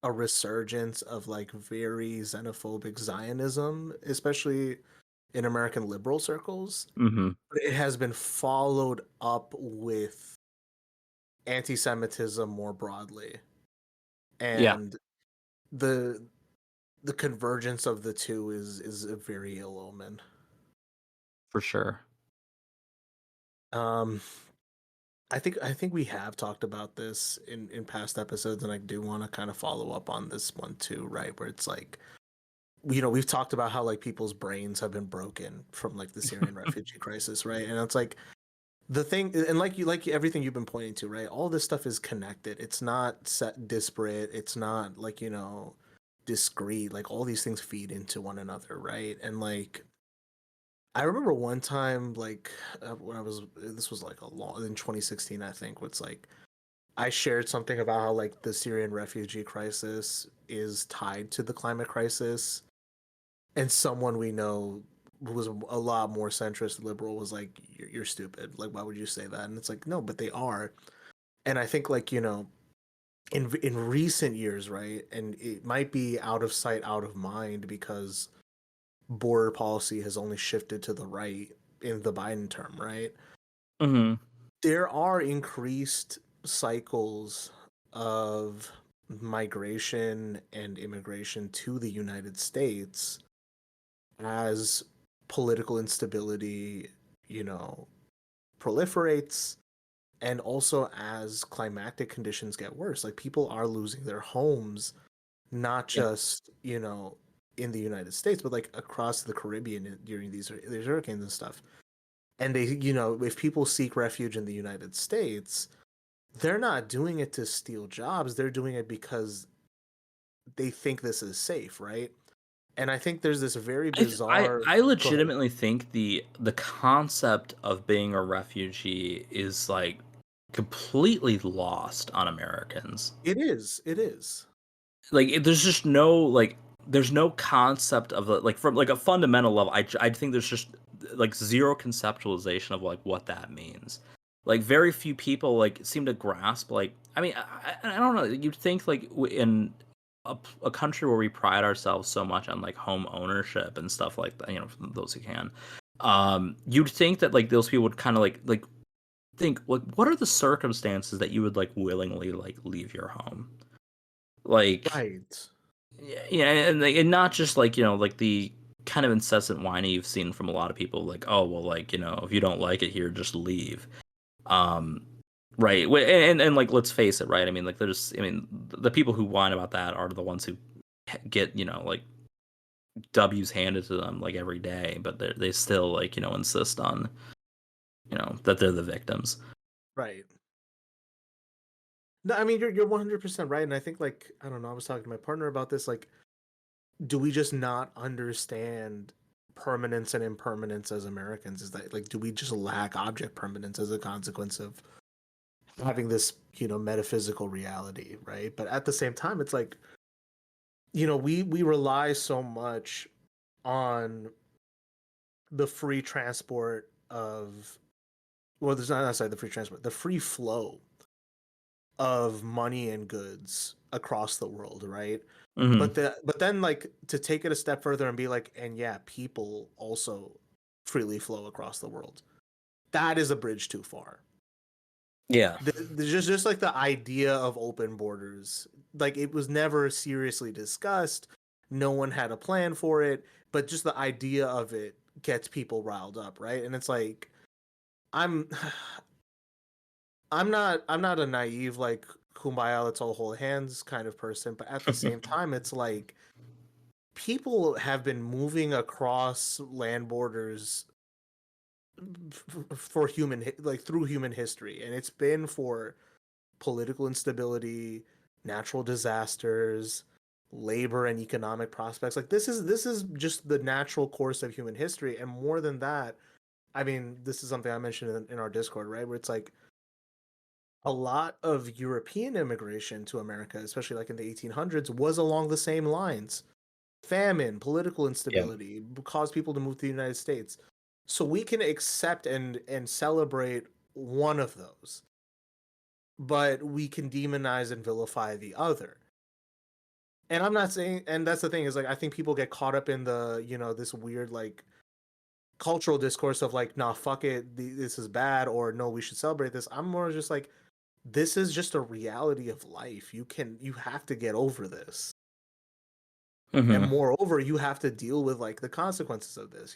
a resurgence of like very xenophobic Zionism, especially in American liberal circles, Hmm. but it has been followed up with anti-Semitism more broadly, Yeah, and the the convergence of the two is a very ill omen. for sure. Um, I think we have talked about this in past episodes, and I do want to kind of follow up on this one too, right? Where it's like, we've talked about how like people's brains have been broken from like the Syrian refugee crisis, right? And it's like the thing, and like everything you've been pointing to, right? All this stuff is connected. It's not set disparate. It's not like discrete. Like all these things feed into one another, right? And like I remember one time, like when this was like a long in 2016, I think. What's like I shared something about how like the Syrian refugee crisis is tied to the climate crisis, and someone we know was a lot more centrist liberal was like, you're stupid. Like, why would you say that? And it's like, no, but they are. And I think, like, in recent years, right? And it might be out of sight, out of mind, because border policy has only shifted to the right in the Biden term, right? Mm-hmm. There are increased cycles of migration and immigration to the United States as political instability, you know, proliferates, and also as climatic conditions get worse. Like, people are losing their homes, not Yeah. just, in the United States, but like across the Caribbean during these hurricanes and stuff. And they, if people seek refuge in the United States, they're not doing it to steal jobs. They're doing it because they think this is safe, right? And I think there's this very bizarre. I Go ahead. legitimately think the concept of being a refugee is like completely lost on Americans. It is. It is. Like there's just no like there's no concept of like from like a fundamental level. I think there's just like zero conceptualization of like what that means. Like very few people like seem to grasp like I mean I don't know, you'd think like in a country where we pride ourselves so much on like home ownership and stuff like that, you know, for those who can, you'd think that like those people would kind of like think like what are the circumstances that you would like willingly like leave your home, like Right. yeah, and not just like, you know, like the kind of incessant whining you've seen from a lot of people like, oh well, like, you know, if you don't like it here, just leave. um right, and like let's face it, right, I mean like there's I mean the people who whine about that are the ones who get, you know, like W's handed to them like every day, but they still like, you know, insist on, you know, that they're the victims. Right. No, I mean you're 100% right, and I think, like, I don't know. I was talking to my partner about this. Like, do we just not understand permanence and impermanence as Americans? Is that, like, do we just lack object permanence as a consequence of having this, metaphysical reality, right? But at the same time, it's like, we rely so much on the free transport of, well, there's not necessarily the free transport, the free flow of money and goods across the world, right? Hmm. But then, like, to take it a step further and be like, and yeah, people also freely flow across the world. That is a bridge too far. Yeah. Just like the idea of open borders, like, it was never seriously discussed. No one had a plan for it, but just the idea of it gets people riled up, right? And it's like, I'm I'm not a naive, like, kumbaya, let's all hold hands kind of person, but at the same time, it's like people have been moving across land borders for like through human history, and it's been for political instability, natural disasters, labor and economic prospects. Like, this is just the natural course of human history, and more than that, I mean, this is something I mentioned in our Discord, right? Where it's like a lot of European immigration to America, especially like in the 1800s, was along the same lines. Famine, political Yeah. instability caused people to move to the United States. So we can accept and celebrate one of those, but we can demonize and vilify the other. And I'm not saying, and that's the thing, is like, I think people get caught up in the, this weird, like, cultural discourse of like, nah, fuck it, this is bad, or no, we should celebrate this. I'm more just like, this is just a reality of life. You have to get over this. And Hmm. moreover, you have to deal with, like, the consequences of this,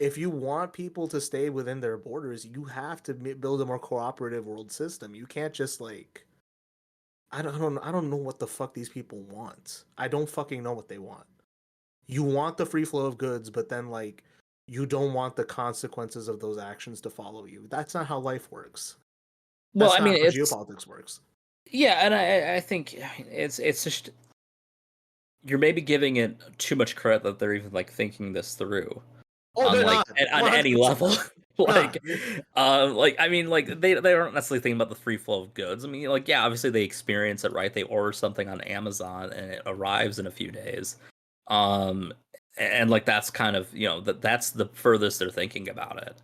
if you want people to stay within their borders, you have to build a more cooperative world system. You can't just, like, I don't know what the fuck these people want. I don't fucking know what they want. You want the free flow of goods, but then, like, you don't want the consequences of those actions to follow you. That's not how life works. Well, That's I not mean how it's geopolitics works. yeah, and I think it's just you're maybe giving it too much credit that they're even like thinking this through Oh, on they're like not. on any 100% level. not. Nah. Like I mean like they aren't necessarily thinking about the free flow of goods. I mean like yeah, obviously they experience it, right? They order something on Amazon and it arrives in a few days. Um and like that's kind of that's the furthest they're thinking about it.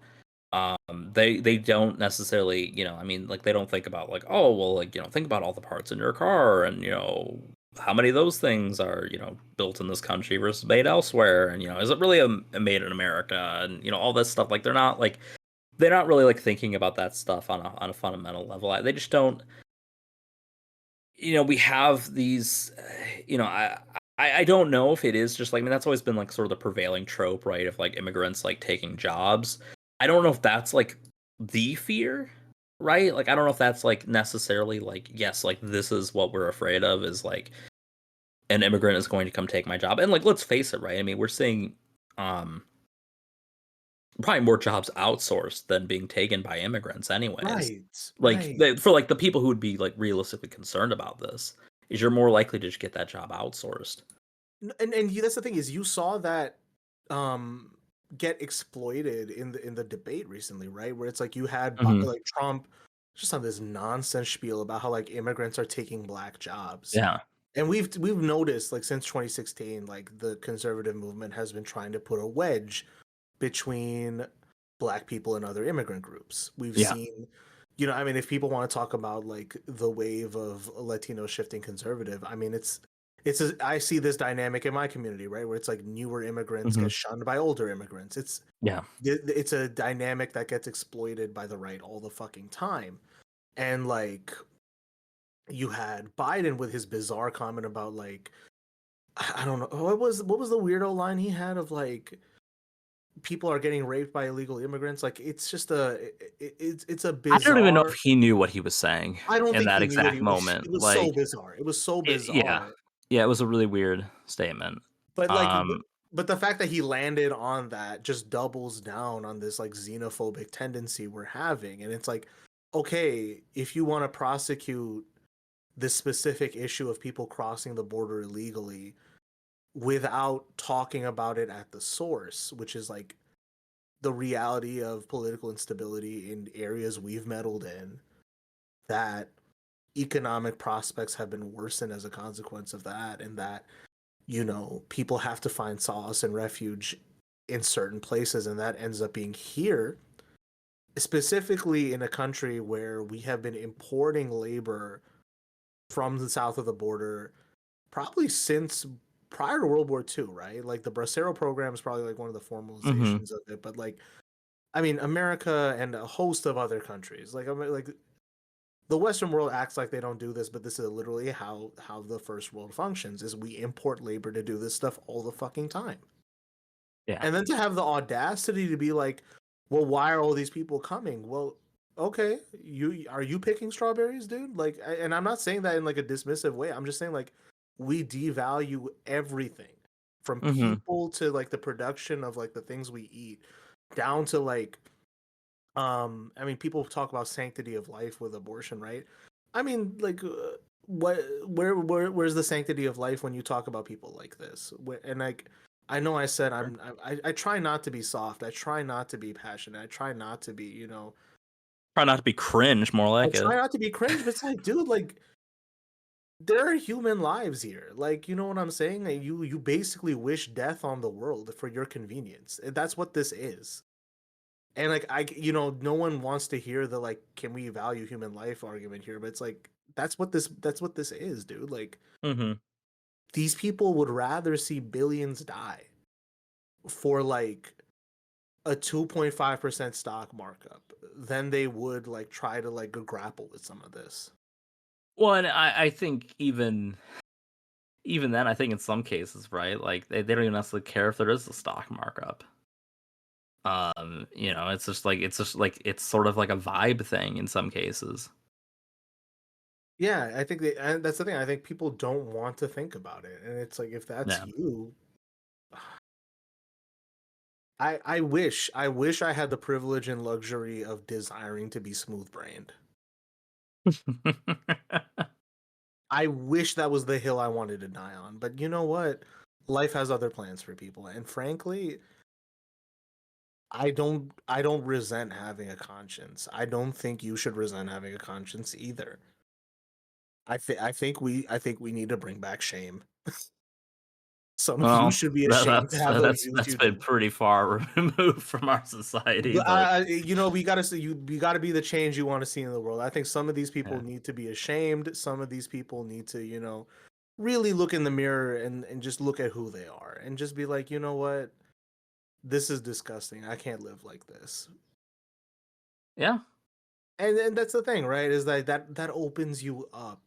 They don't necessarily, I mean, like they don't think about like, oh well, like think about all the parts in your car, and how many of those things are built in this country versus made elsewhere, and is it really a made in America, and all this stuff. Like they're not really like thinking about that stuff on a fundamental level. They just don't. We have these, I don't know if it is just like, I mean, that's always been like sort of the prevailing trope, right? Of like immigrants like taking jobs. I don't know if that's like the fear, right? Like, I don't know if that's like necessarily like, yes, like this is what we're afraid of, is like an immigrant is going to come take my job. And like, let's face it, right? I mean, we're seeing um probably more jobs outsourced than being taken by immigrants anyways. Right, Like right. for like the people who would be like realistically concerned about this, is you're more likely to just get that job outsourced. That's the thing, is you saw that um get exploited in the debate recently, right? Where it's like you had Hmm. like Trump just on this nonsense spiel about how like immigrants are taking black jobs. Yeah. And we've noticed like since 2016, like the conservative movement has been trying to put a wedge between black people and other immigrant groups. We've Yeah. seen, I mean, if people want to talk about like the wave of Latino shifting conservative, I mean, I see this dynamic in my community, right, where it's like newer immigrants Hmm. get shunned by older immigrants. Yeah. It's a dynamic that gets exploited by the right all the fucking time. And like you had Biden with his bizarre comment about like, I don't know, what was the weirdo line he had of like people are getting raped by illegal immigrants. Like it's just it's a I don't even know if bizarre. he knew what he was saying I don't in think that he knew what he exact was. moment. It was so Like, bizarre. It was so yeah, bizarre. yeah, it was a really weird statement. But like, Um, but the fact that he landed on that just doubles down on this like xenophobic tendency we're having, and it's like, okay, if you want to prosecute this specific issue of people crossing the border illegally without talking about it at the source, which is like the reality of political instability in areas we've meddled in, that economic prospects have been worsened as a consequence of that, and that people have to find solace and refuge in certain places, and that ends up being here, specifically in a country where we have been importing labor from the south of the border probably since prior to World War II, right? Like the Bracero program is probably like one of the mhm. formalizations of it, but like, I mean, America and a host of other countries, like, I mean, like the Western world acts like they don't do this, but this is literally how the first world functions: is we import labor to do this stuff all the fucking time. Yeah. And then to have the audacity to be like, well, why are all these people coming? Well, okay, you picking strawberries, dude? Like, and I'm not saying that in like a dismissive way. I'm just saying like we devalue everything, from Mhm. people to like the production of like the things we eat, down to like, I mean, people talk about sanctity of life with abortion, right? I mean, like, where's the sanctity of life when you talk about people like this? And like, I know I said Sure. I try not to be soft. I try not to be passionate. I try not to be, Try not to be cringe, more I like try it. not to be cringe. But it's like, dude, like there are human lives here. Like, you know what I'm saying? Like, you basically wish death on the world for your convenience. And that's what this is. And like no one wants to hear the like, can we value human life argument here, but it's like that's what this is, dude. Like Mhm. these people would rather see billions die for like a 2.5% stock markup than they would like try to like grapple with some of this. Well, and I think even then, I think in some cases, right, like they don't even necessarily care if there is a stock markup. It's sort of like a vibe thing in some cases. Yeah, I think and that's the thing. I think people don't want to think about it, and it's like if that's Yeah. you, I wish I had the privilege and luxury of desiring to be smooth brained. I wish that was the hill I wanted to die on. But you know what? Life has other plans for people. And frankly, I don't resent having a conscience. I don't think you should resent having a conscience either. I think we need to bring back shame. Some of you Well, should be ashamed to have those views that's you been do. pretty far removed from our society, But but you know, we gotta see you. You gotta be the change you want to see in the world. I think some of these people yeah. need to be ashamed. Some of these people need to, really look in the mirror and just look at who they are and just be like, you know what, this is disgusting. I can't live like this. Yeah. And that's the thing, right? Is that opens you up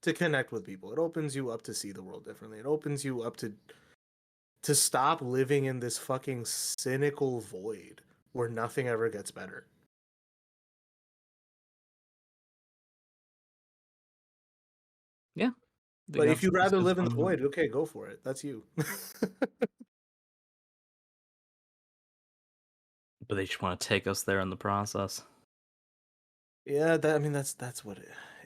to connect with people. It opens you up to see the world differently. It opens you up to stop living in this fucking cynical void where nothing ever gets better. Yeah. I think But if you'd that's rather good live in the fun. void, okay, go for it. That's you. But they just want to take us there in the process. Yeah, I mean that's what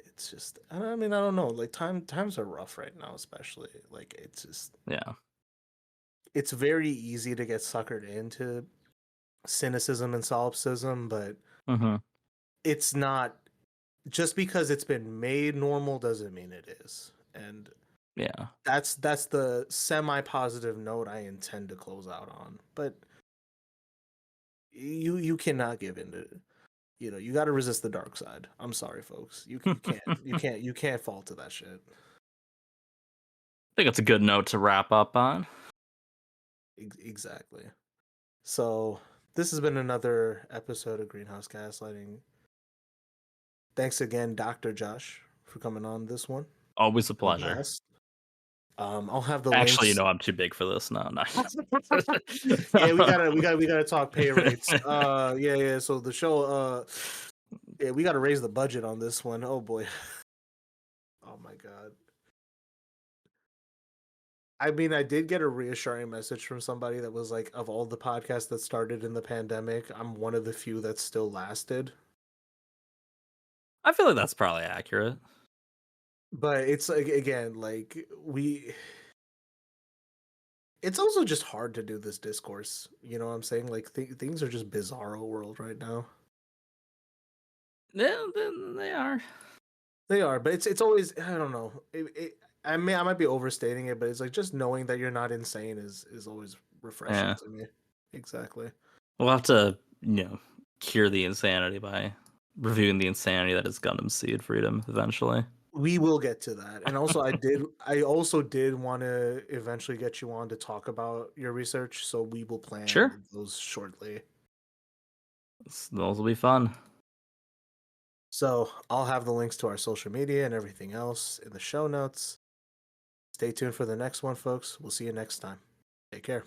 it's just. I mean, I don't know. Like times are rough right now, especially. Like it's just Yeah. it's very easy to get suckered into cynicism and solipsism, but Mm-hmm. it's not just because it's been made normal doesn't mean it is. And Yeah. that's the semi-positive note I intend to close out on. But you cannot give in to, you got to resist the dark side. I'm sorry, folks. You can't fall to that shit. I think it's a good note to wrap up on. Exactly. So this has been another episode of Greenhouse Gaslighting. Thanks again, Dr. Josh, for coming on this one. Always a And the pleasure. last. I'll have the Actually, links. I'm too big for this now. No. Yeah, we gotta talk pay rates. Yeah. So the show, yeah, we gotta raise the budget on this one. Oh boy. Oh my god. I mean, I did get a reassuring message from somebody that was like, of all the podcasts that started in the pandemic, I'm one of the few that still lasted. I feel like that's probably accurate. But it's like, again, like it's also just hard to do this discourse. You know what I'm saying? Like things are just bizarro world right now. Yeah, they are. They are, but it's always, I don't know. I might be overstating it, but it's like just knowing that you're not insane is always refreshing Yeah. to me. Exactly. We'll have to, cure the insanity by reviewing the insanity that is Gundam Seed Freedom eventually. We will get to that. And also I also did want to eventually get you on to talk about your research, so we will plan Sure. those shortly. Those will be fun. So I'll have the links to our social media and everything else in the show notes. Stay tuned for the next one, folks. We'll see you next time. Take care.